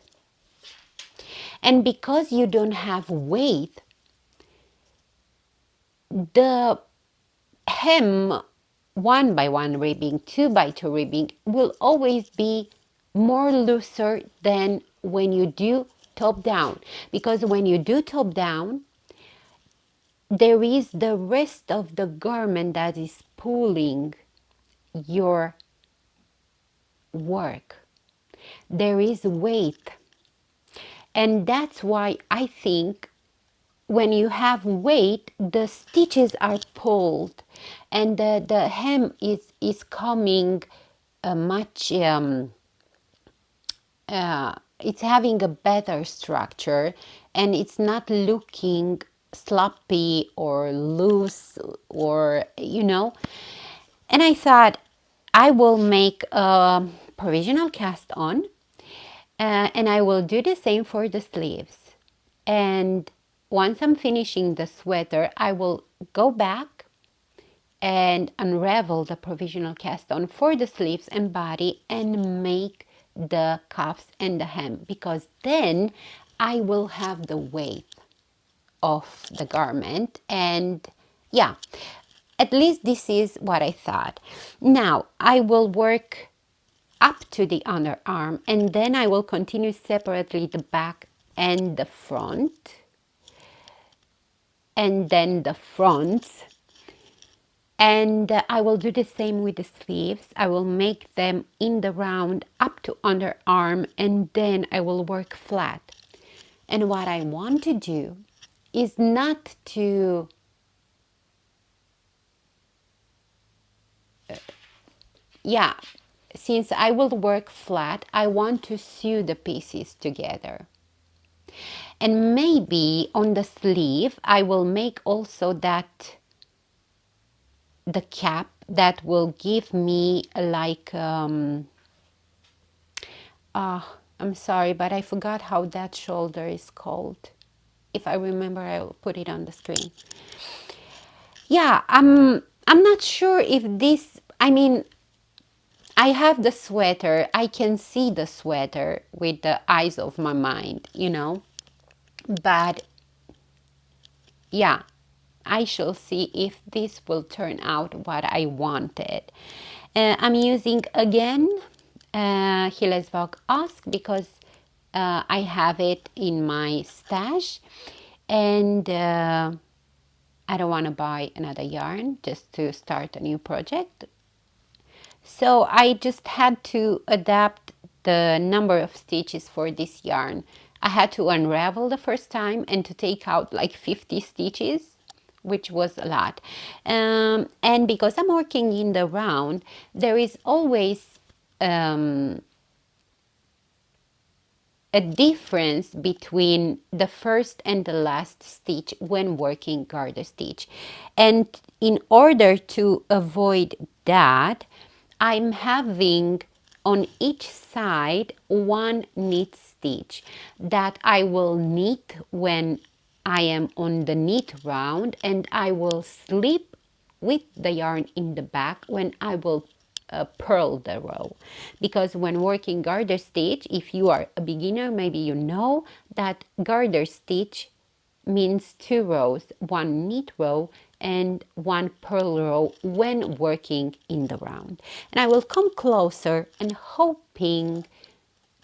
And because you don't have weight, the hem 1x1 ribbing, 2x2 ribbing will always be more looser than when you do top down. Because when you do top down, there is the rest of the garment that is pulling your work. There is weight. And that's why I think when you have weight, the stitches are pulled and the hem is coming much, it's having a better structure and it's not looking sloppy or loose or, And I thought I will make a provisional cast on and I will do the same for the sleeves. And once I'm finishing the sweater, I will go back and unravel the provisional cast on for the sleeves and body and make the cuffs and the hem, because then I will have the weight of the garment. And yeah, at least this is what I thought. Now I will work up to the underarm and then I will continue separately the back and the front, and then the fronts. And I will do the same with the sleeves. I will make them in the round up to underarm and then I will work flat. And what I want to do is not to since I will work flat, I want to sew the pieces together. And maybe on the sleeve, I will make also that the cap that will give me like, I'm sorry, but I forgot how that shoulder is called. If I remember, I will put it on the screen. Yeah, I'm not sure if this, I have the sweater, I can see the sweater with the eyes of my mind, but yeah, I shall see if this will turn out what I wanted. I'm using again Hillesvåg Ask because I have it in my stash and I don't want to buy another yarn just to start a new project. So I just had to adapt the number of stitches for this yarn. I had to unravel the first time and to take out like 50 stitches, which was a lot. And because I'm working in the round, there is always a difference between the first and the last stitch when working garter stitch. And in order to avoid that, I'm having on each side one knit stitch that I will knit when I am on the knit round, and I will slip with the yarn in the back when I will purl the row. Because when working garter stitch, if you are a beginner, maybe you know that garter stitch means 2 rows, 1 knit row and 1 purl row when working in the round. And I will come closer and hoping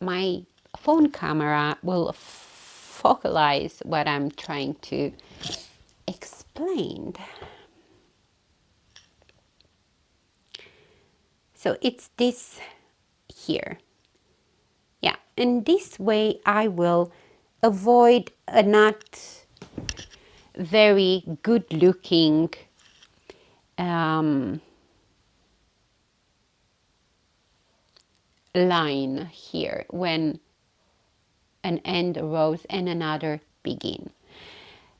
my phone camera will focalize what I'm trying to explain. So it's this here. Yeah, and this way I will avoid a not very good looking line here when an end rose and another begin.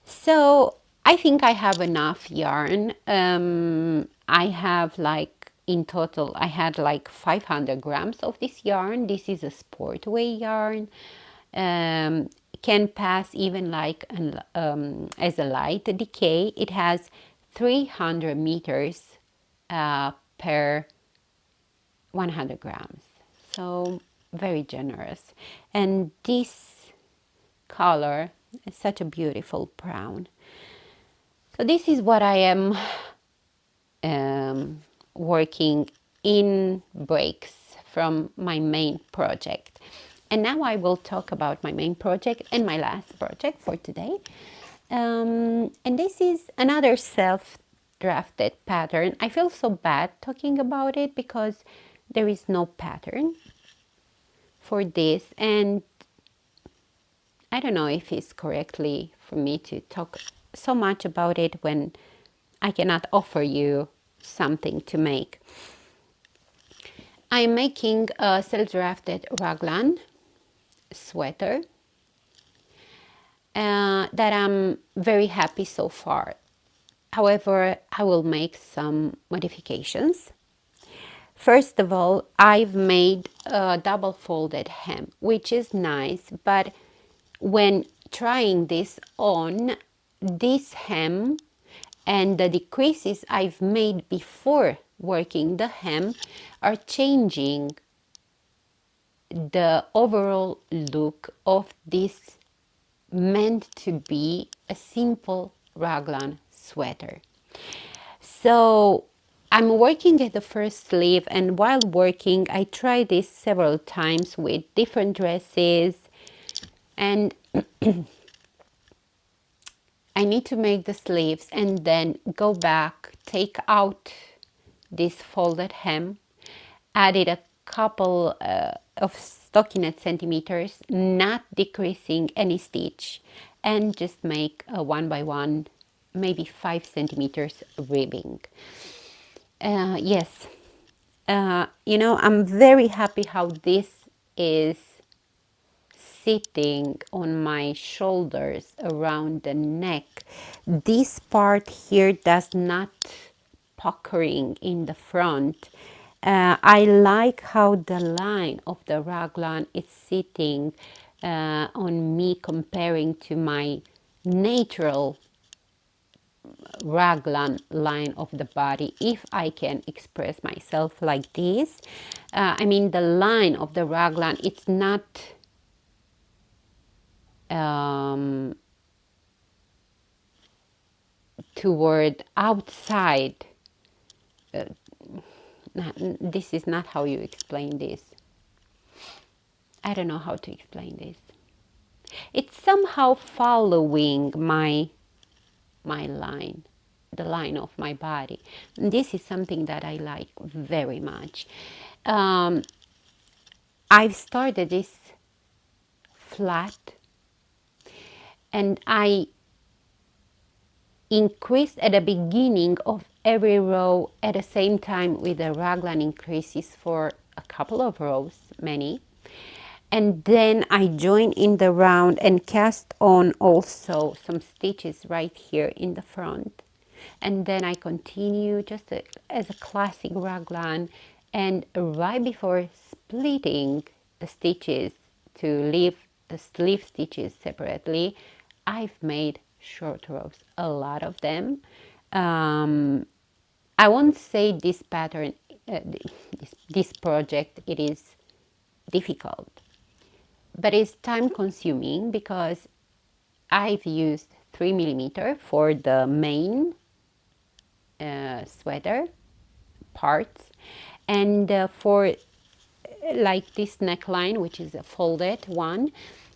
So I think I have enough yarn. I have like, in total, I had like 500 grams of this yarn. This is a sportway yarn. Can pass even like as a light decay. It has 300 meters per 100 grams. So very generous. And this color is such a beautiful brown. So this is what I am working in breaks from my main project. And now I will talk about my main project and my last project for today. And this is another self-drafted pattern. I feel so bad talking about it because there is no pattern for this, and I don't know if it's correctly for me to talk so much about it when I cannot offer you something to make. I'm making a self-drafted raglan sweater that I'm very happy so far. However, I will make some modifications. First of all, I've made a double folded hem, which is nice, but when trying this on, this hem and the decreases I've made before working the hem are changing the overall look of this meant to be a simple raglan sweater. So I'm working at the first sleeve, and while working I tried this several times with different dresses, and I need to make the sleeves and then go back, take out this folded hem, added a couple of stockinette centimeters, not decreasing any stitch, and just make a 1 by 1, maybe 5 centimeters ribbing. Yes, you know, I'm very happy how this is sitting on my shoulders around the neck. This part here does not puckering in the front. I like how the line of the raglan is sitting on me comparing to my natural raglan line of the body, if I can express myself like this. I mean, the line of the raglan, it's not toward outside. This is not how you explain this. I don't know how to explain this. It's somehow following my line, the line of my body. And this is something that I like very much. I've started this flat, and I increased at the beginning of every row at the same time with the raglan increases for a couple of rows, many. And then I join in the round and cast on also some stitches right here in the front. And then I continue just as a classic raglan, and right before splitting the stitches to leave the sleeve stitches separately, I've made short rows, a lot of them. I won't say this pattern, this project, it is difficult, but it's time consuming because I've used 3mm for the main sweater parts, and for like this neckline, which is a folded one,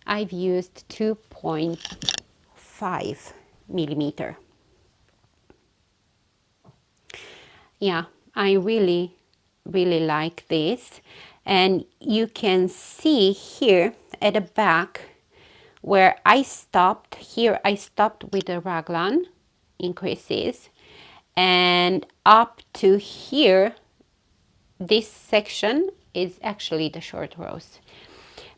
I've used 2.5mm. Yeah, I really like this. And you can see here at the back where I stopped. Here I stopped with the raglan increases, and up to here, this section is actually the short rows.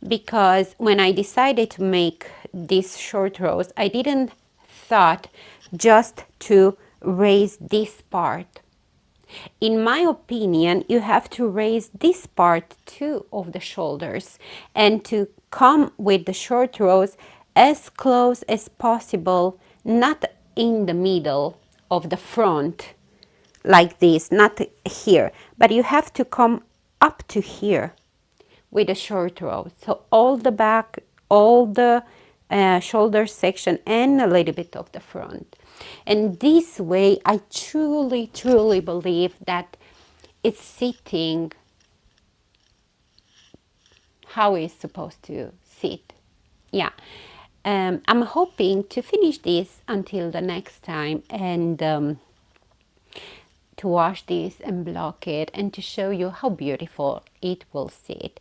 Because when I decided to make these short rows, I didn't thought just to raise this part. In my opinion, you have to raise this part too of the shoulders and to come with the short rows as close as possible, not in the middle of the front like this, not here, but you have to come up to here with a short row. So all the back, all the shoulder section and a little bit of the front. And this way, I truly, truly believe that it's sitting how it's supposed to sit. Yeah. I'm hoping to finish this until the next time and to wash this and block it and to show you how beautiful it will sit.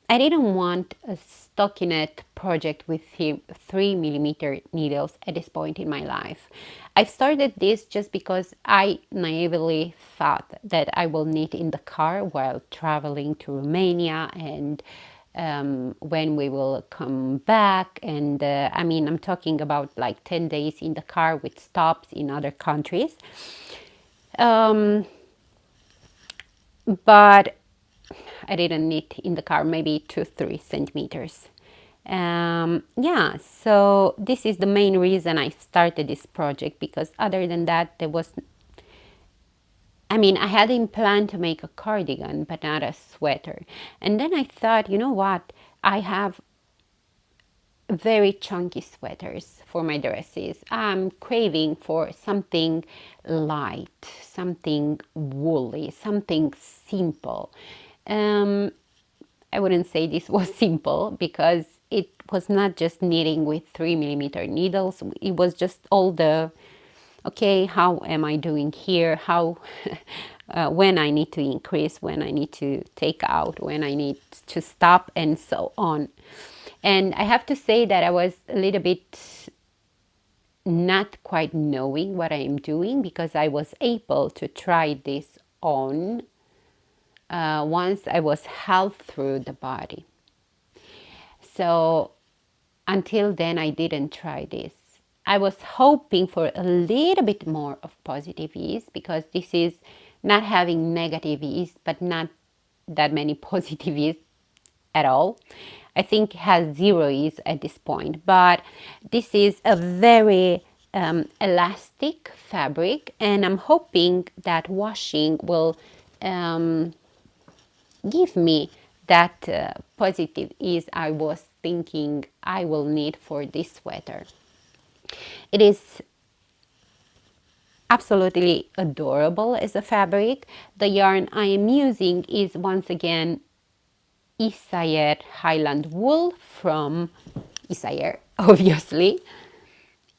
I didn't want a stockinette project with 3mm needles at this point in my life. I started this just because I naively thought that I will knit in the car while traveling to Romania and when we will come back. And I mean, I'm talking about like 10 days in the car with stops in other countries. But I didn't knit in the car, maybe 2-3 centimeters. Yeah, so this is the main reason I started this project, because other than that, I had in plan to make a cardigan, but not a sweater. And then I thought, you know what, I have very chunky sweaters for my dresses. I'm craving for something light, something woolly, something simple. I wouldn't say this was simple because it was not just knitting with 3mm needles. It was just all the, okay, how am I doing here? How, when I need to increase, when I need to take out, when I need to stop, and so on. And I have to say that I was a little bit not quite knowing what I am doing, because I was able to try this on once I was half through the body. So until then, I didn't try this. I was hoping for a little bit more of positive ease, because this is not having negative ease, but not that many positive ease at all. I think it has 0 ease at this point, but this is a very elastic fabric, and I'm hoping that washing will give me that positive ease I was thinking I will need for this sweater. It is absolutely adorable as a fabric. The yarn I am using is once again Isayer Highland wool from Isayer, obviously.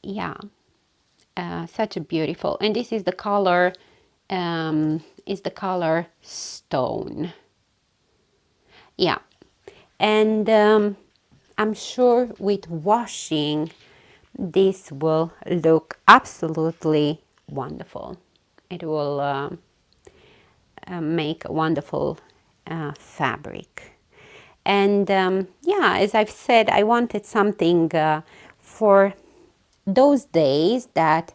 Yeah, such a beautiful, and this is the color Stone. Yeah, and I'm sure with washing this will look absolutely wonderful. It will make a wonderful fabric. And yeah, as I've said, I wanted something for those days that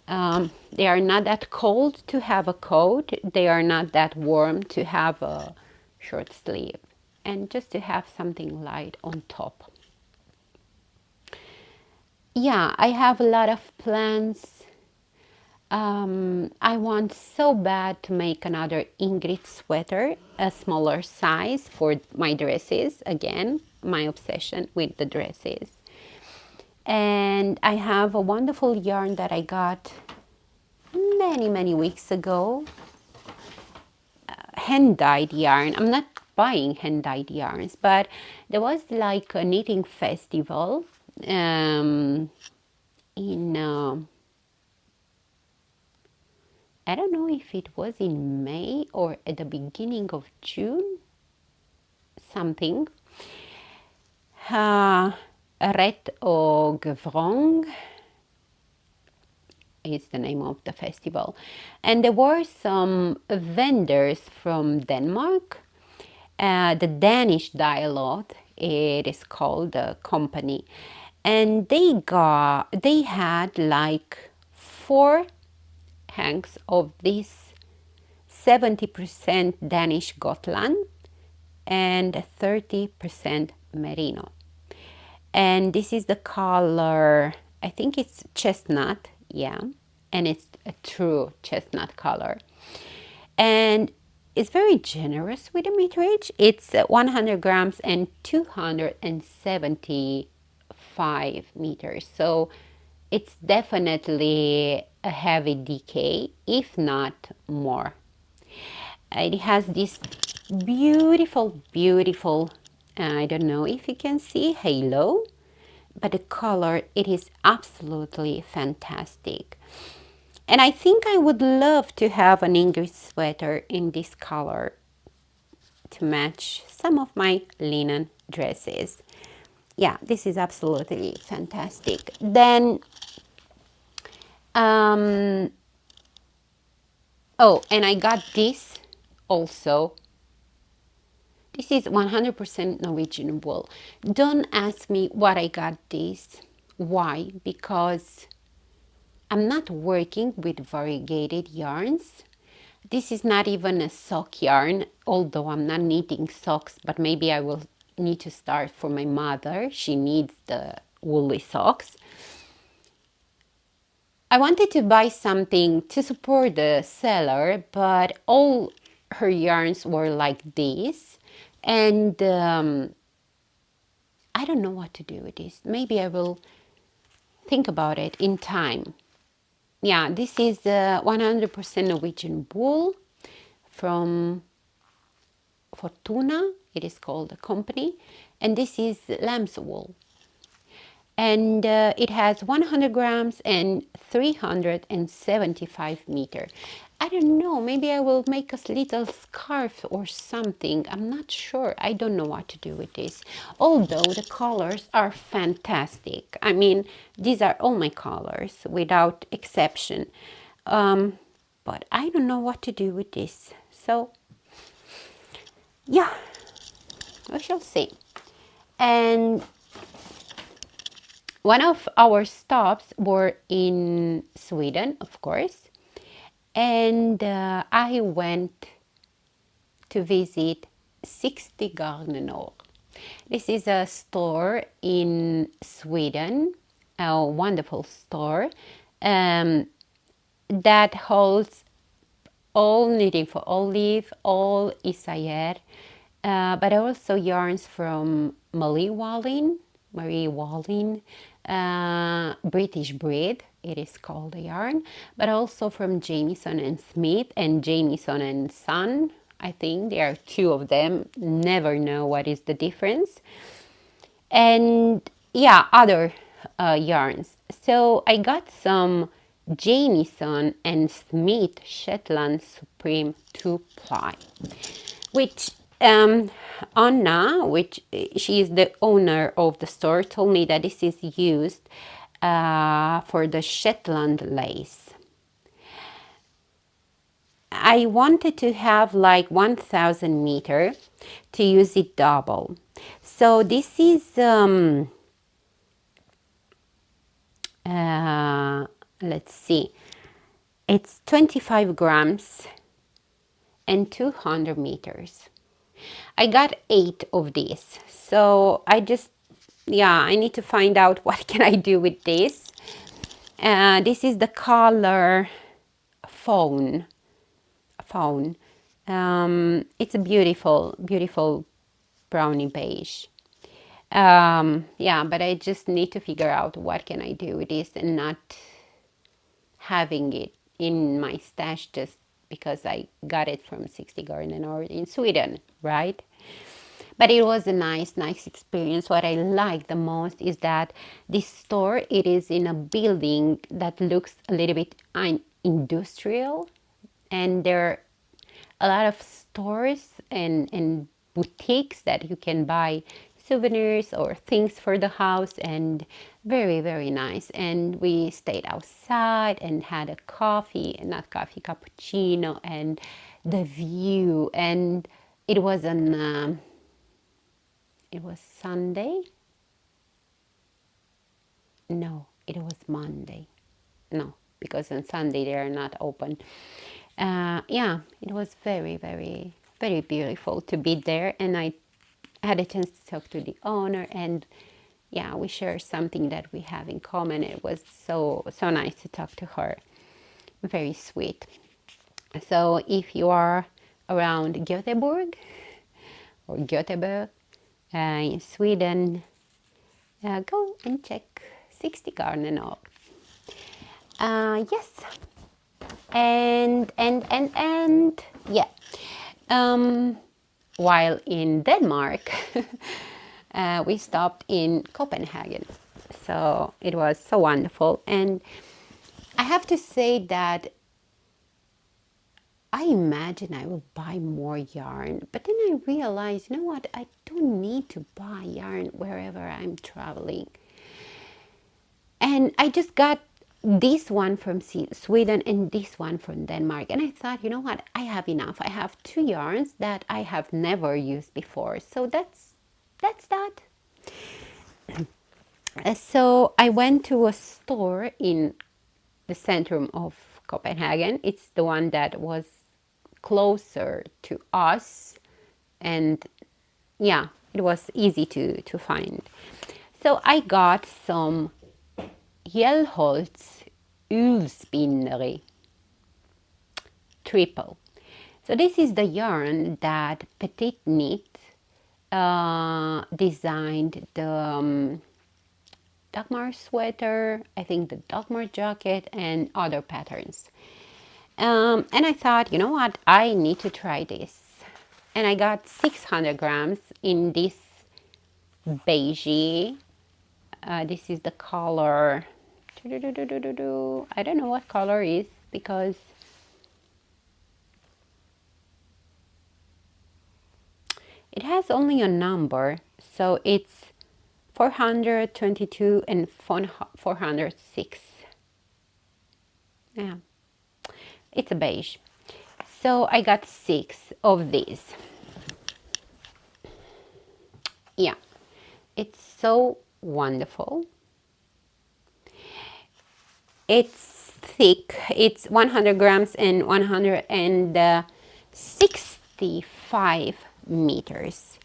they are not that cold to have a coat, they are not that warm to have a short sleeve, and just to have something light on top. Yeah, I have a lot of plans. I want so bad to make another Ingrid sweater, a smaller size for my dresses. Again, my obsession with the dresses. And I have a wonderful yarn that I got many weeks ago. Hand-dyed yarn. I'm not buying hand-dyed yarns, but there was like a knitting festival in I don't know if it was in May or at the beginning of June, something. Red og Vrong is the name of the festival. And there were some vendors from Denmark. The Danish Dialogue, it is called, the company. and they had like 4 hanks of this 70% Danish Gotland and 30% merino. And this is the color, I think it's chestnut, yeah, and it's a true chestnut color. And it's very generous with the meterage. It's 100 grams and 275 meters. So it's definitely a heavy DK, if not more. It has this beautiful, beautiful, I don't know if you can see, halo, but the color, it is absolutely fantastic. And I think I would love to have an English sweater in this color to match some of my linen dresses. Yeah, this is absolutely fantastic. Then, oh, and I got this also. This is 100% Norwegian wool. Don't ask me what I got this. Why? Because I'm not working with variegated yarns. This is not even a sock yarn, although I'm not knitting socks, but maybe I will need to start for my mother. She needs the woolly socks. I wanted to buy something to support the seller, but all her yarns were like this. And I don't know what to do with this. Maybe I will think about it in time. Yeah, this is 100% Norwegian wool from Fortuna. It is called a company. And this is lamb's wool. And it has 100 grams and 375 meter. I don't know, maybe I will make a little scarf or something. I'm not sure. I don't know what to do with this. Although the colors are fantastic. I mean, these are all my colors without exception. But I don't know what to do with this. So, yeah, we shall see. And one of our stops were in Sweden, of course, and I went to visit 60 Garner. This is a store in Sweden, a wonderful store that holds all knitting for Olive, all Isager, but also yarns from Marie Wallin, British breed, it is called a yarn, but also from Jamieson and Smith and Jamieson and Son. I think there are 2 of them. Never know what is the difference. And yeah, other yarns. So I got some Jamieson and Smith Shetland Supreme 2-ply, which Anna, which she is the owner of the store, told me that this is used for the Shetland lace. I wanted to have like 1000 meter to use it double. So this is let's see, it's 25 grams and 200 meters. I got 8 of these, so I need to find out what can I do with this. This is the color fawn. It's a beautiful, beautiful brownie beige. Yeah, but I just need to figure out what can I do with this and not having it in my stash just because I got it from 60 Garden or in Sweden, right? But it was a nice experience. What I like the most is that this store, it is in a building that looks a little bit industrial, and there are a lot of stores and boutiques that you can buy souvenirs or things for the house, and very, very nice. And we stayed outside and had a cappuccino, and the view, and it was Sunday. No, it was Monday. No, because on Sunday they are not open. Yeah, it was very, very, very beautiful to be there, and I had a chance to talk to the owner, and yeah, we share something that we have in common. It was so nice to talk to her. Very sweet. So if you are around Göteborg or Göteborg in Sweden, go and check 60 Garden Oak. Yes, and yeah. Um, while in Denmark, we stopped in Copenhagen. So it was so wonderful. And I have to say that I imagine I will buy more yarn, but then I realized, you know what, I don't need to buy yarn wherever I'm traveling. And I just got this one from Sweden and this one from Denmark. And I thought, you know what, I have enough. I have 2 yarns that I have never used before. So that's that. So I went to a store in the center of Copenhagen. It's the one that was closer to us, and yeah, it was easy to find. So I got some Hjelholtz Ullspinneri triple. So this is the yarn that Petit Knit designed the Dagmar sweater, I think the Dagmar jacket, and other patterns. And I thought, you know what, I need to try this. And I got 600 grams in this beige. This is the color. I don't know what color is because it has only a number. So it's 422 and 406. Yeah, it's a beige. So I got 6 of these. Yeah, it's so wonderful. It's thick. It's 100 grams and 165 meters.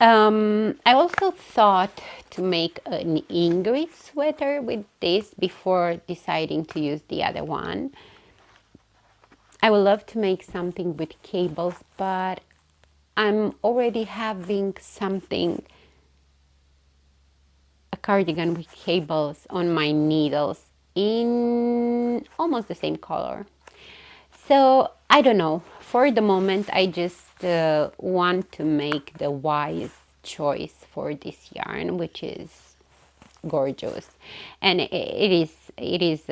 I also thought to make an Ingrid sweater with this before deciding to use the other one. I would love to make something with cables, but I'm already having something, a cardigan with cables on my needles in almost the same color. So I don't know. For the moment, I just want to make the wise choice for this yarn, which is gorgeous, and it is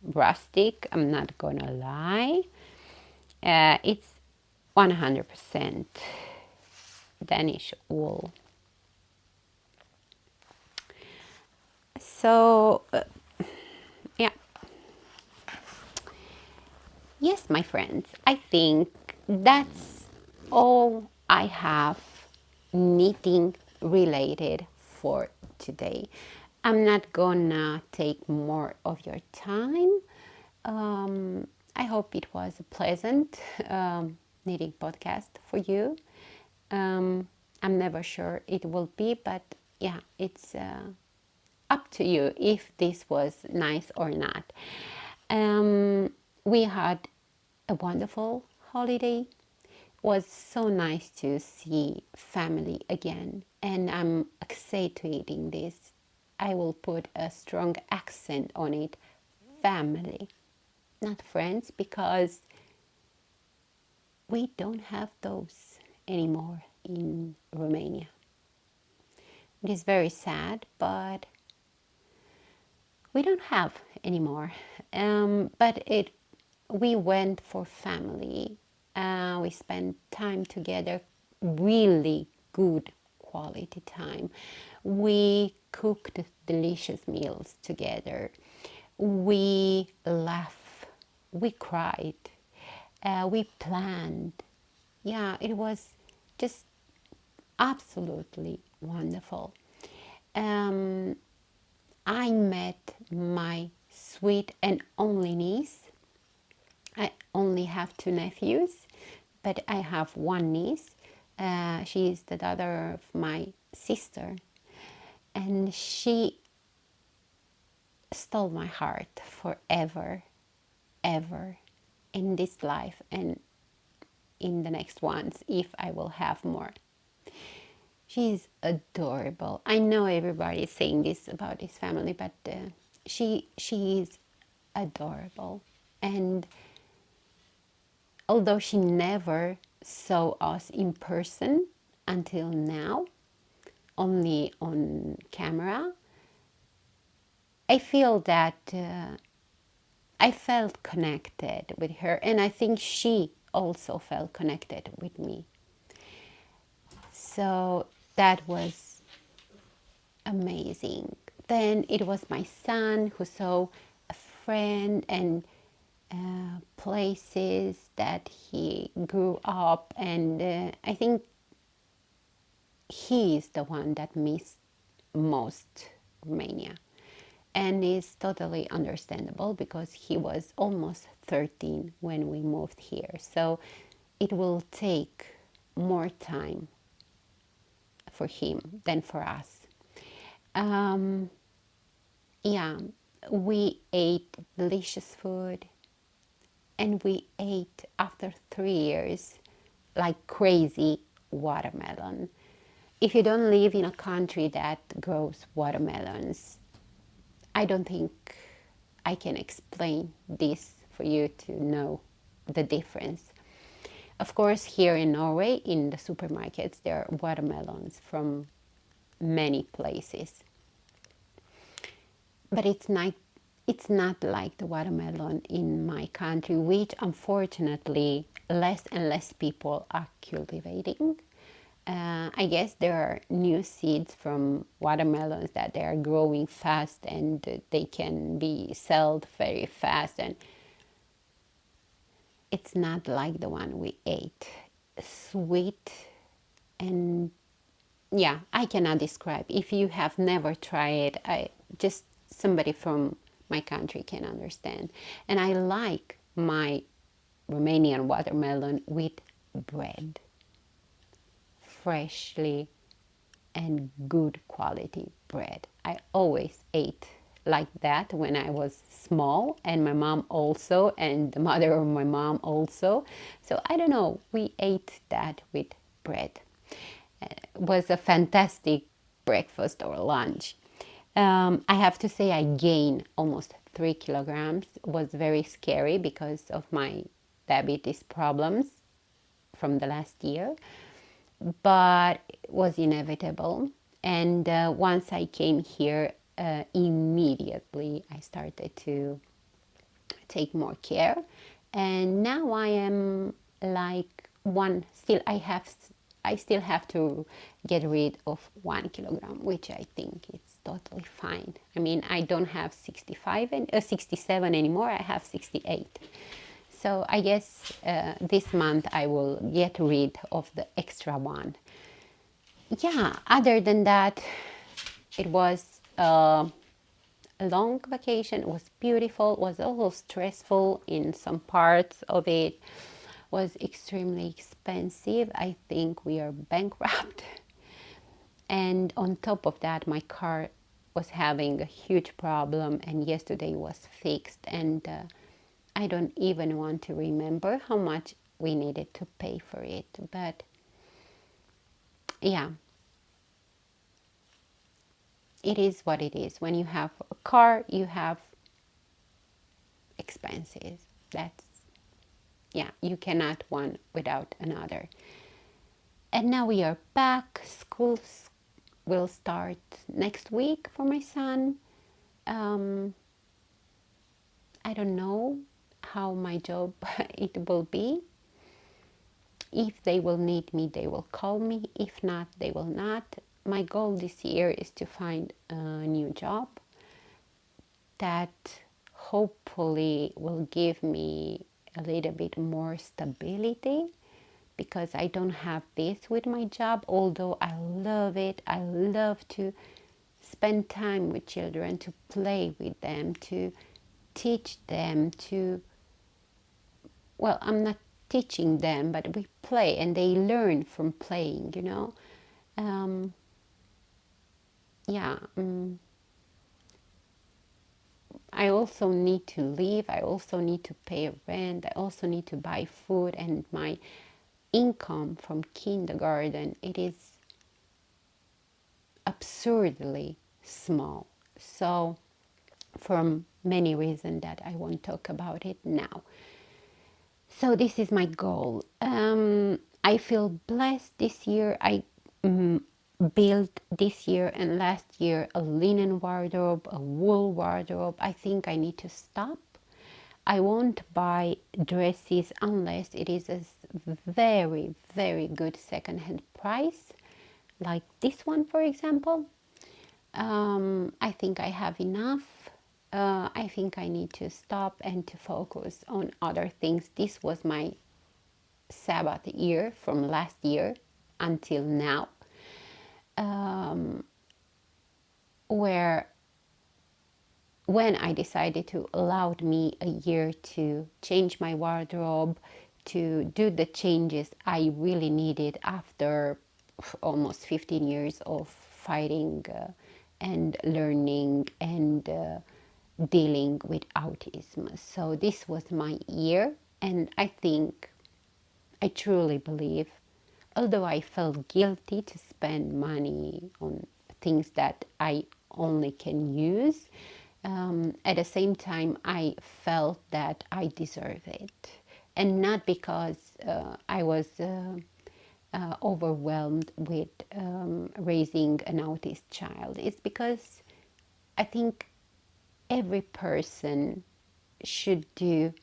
rustic. I'm not gonna lie. It's 100% Danish wool. So yeah, yes, my friends, I think that's all I have knitting related for today. I'm not gonna take more of your time. I hope it was a pleasant knitting podcast for you. I'm never sure it will be, but yeah, it's up to you if this was nice or not. We had a wonderful holiday. It was so nice to see family again, and I'm accentuating this. I will put a strong accent on it. Family, not friends, because we don't have those anymore in Romania. It is very sad, but we don't have anymore. But we went for family. We spent time together, really good quality time. We cooked delicious meals together. We laughed. We cried. We planned. Yeah, it was just absolutely wonderful. I met my sweet and only niece. I only have two nephews, but I have one niece. She is the daughter of my sister, and she stole my heart forever, ever, in this life and in the next ones, if I will have more. She's adorable. I know everybody is saying this about this family, but she is adorable. And although she never saw us in person until now, only on camera, I feel that I felt connected with her, and I think she also felt connected with me. So that was amazing. Then it was my son who saw a friend and places that he grew up, and I think he is the one that missed most Romania, and is totally understandable because he was almost 13 when we moved here, so it will take more time for him than for us. Yeah, we ate delicious food, and we ate after 3 years like crazy watermelon. If you don't live in a country that grows watermelons, I don't think I can explain this for you to know the difference. Of course, here in Norway, in the supermarkets, there are watermelons from many places. But it's not like the watermelon in my country, which unfortunately less and less people are cultivating. I guess there are new seeds from watermelons that they are growing fast and they can be sold very fast, and it's not like the one we ate. Sweet, and yeah, I cannot describe. If you have never tried it, I just somebody from my country can understand. And I like my Romanian watermelon with bread, freshly and good quality bread. I always ate like that when I was small, and my mom also, and the mother of my mom also. So I don't know, we ate that with bread. It was a fantastic breakfast or lunch. I have to say I gained almost 3 kilograms. It was very scary because of my diabetes problems from the last year, but it was inevitable. And once I came here, immediately I started to take more care, and now I am like one. I still have to get rid of 1 kilogram, which I think is totally fine. I mean, I don't have 65 and 67 anymore. I have 68. So I guess this month I will get rid of the extra one. Yeah, other than that, it was a long vacation. It was beautiful. It was also stressful in some parts of it. Was extremely expensive. I think we are bankrupt. And on top of that, my car was having a huge problem, and yesterday was fixed, and I don't even want to remember how much we needed to pay for it. But yeah, it is what it is. When you have a car, you have expenses. That's, yeah, you cannot one without another. And now we are back. School will start next week for my son. I don't know how my job it will be. If they will need me, they will call me. If not, they will not. My goal this year is to find a new job that hopefully will give me a little bit more stability, because I don't have this with my job, although I love it. I love to spend time with children, to play with them, to teach them to, well, I'm not teaching them, but we play and they learn from playing, you know. Um, yeah, I also need to live, I also need to pay rent, I also need to buy food, and my income from kindergarten, it is absurdly small. So, from many reasons that I won't talk about it now. So this is my goal. I feel blessed this year. I built this year and last year a linen wardrobe, a wool wardrobe. I think I need to stop. I won't buy dresses unless it is a very, very good second-hand price, like this one, for example. I think I have enough. I think I need to stop and to focus on other things. This was my Sabbath year from last year until now, where when I decided to allow me a year to change my wardrobe, to do the changes I really needed after almost 15 years of fighting and learning and dealing with autism. So this was my year, and I think, I truly believe, although I felt guilty to spend money on things that I only can use, at the same time I felt that I deserve it. And not because I was overwhelmed with raising an autist child. It's because I think every person should do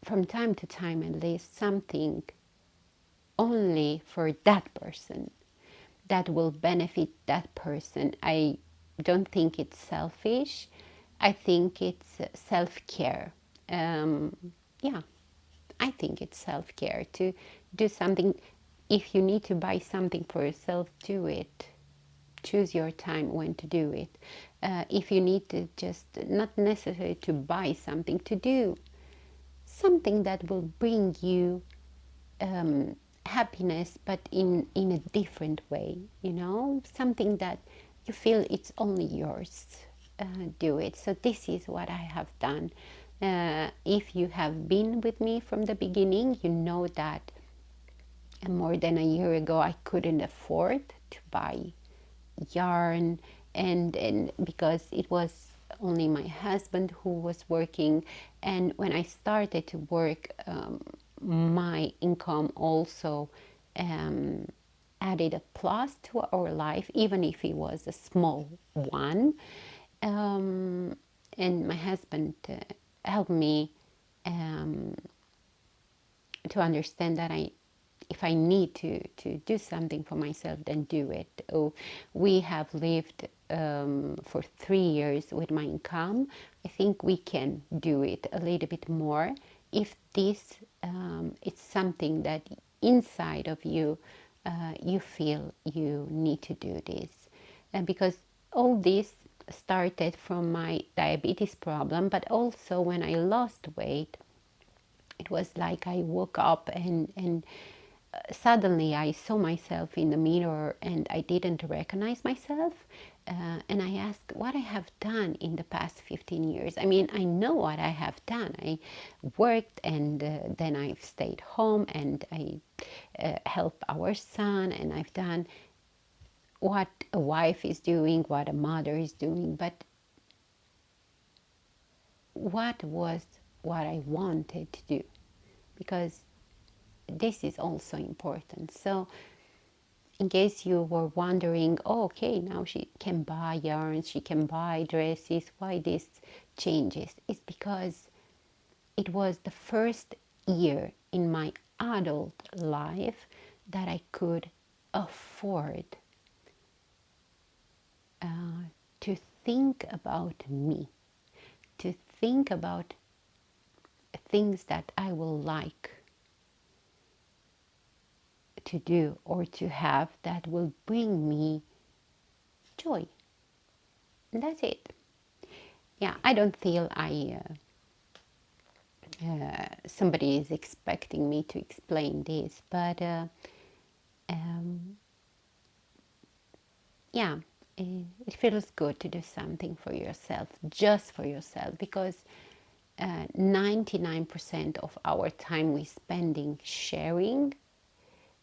from time to time at least something only for that person that will benefit that person. I don't think it's selfish. I think it's self-care. Yeah, I think it's self-care to do something. If you need to buy something for yourself, do it. Choose your time when to do it. If you need to just, not necessarily to buy something, to do something that will bring you happiness, but in a different way, you know, something that you feel it's only yours. Do it. So this is what I have done. If you have been with me from the beginning, you know that more than a year ago I couldn't afford to buy yarn, and because it was only my husband who was working, and when I started to work, my income also added a plus to our life, even if it was a small one. And my husband helped me to understand that if I need to do something for myself, then do it. Oh, we have lived for 3 years with my income. I think we can do it a little bit more if this it's something that inside of you you feel you need to do this. And because all this started from my diabetes problem, but also when I lost weight, it was like I woke up and suddenly I saw myself in the mirror and I didn't recognize myself. And I asked what I have done in the past 15 years. I mean, I know what I have done. I worked, and then I've stayed home, and I helped our son, and I've done what a wife is doing, what a mother is doing. But what was what I wanted to do? Because this is also important. So in case you were wondering, oh, okay, now she can buy yarns, she can buy dresses, why this changes? It's because it was the first year in my adult life that I could afford to think about me, to think about things that I will like to do or to have that will bring me joy. that's it. Yeah, I don't feel somebody is expecting me to explain this, but yeah, it feels good to do something for yourself, just for yourself, because 99% of our time we're spending sharing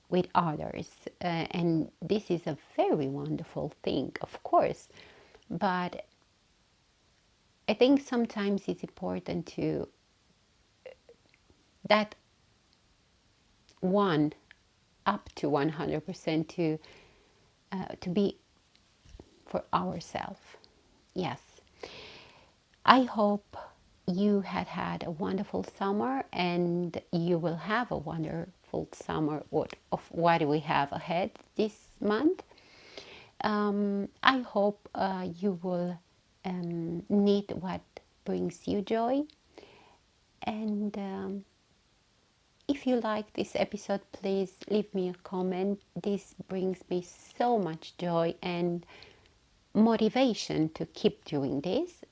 with others, and this is a very wonderful thing, of course, but I think sometimes it's important to that one up to 100% to be for ourselves. Yes, I hope you had a wonderful summer, and you will have a wonderful summer of what we have ahead this month. I hope you will knit what brings you joy, and if you like this episode, please leave me a comment. This brings me so much joy and motivation to keep doing this.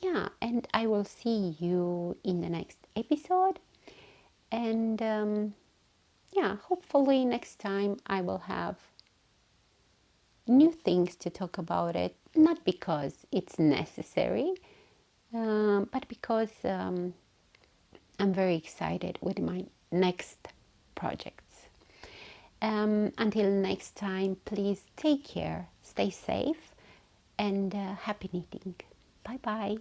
Yeah, and I will see you in the next episode. And yeah, hopefully next time I will have new things to talk about it. Not because it's necessary, but because I'm very excited with my next projects. Until next time, please take care, stay safe, and happy knitting. Bye bye.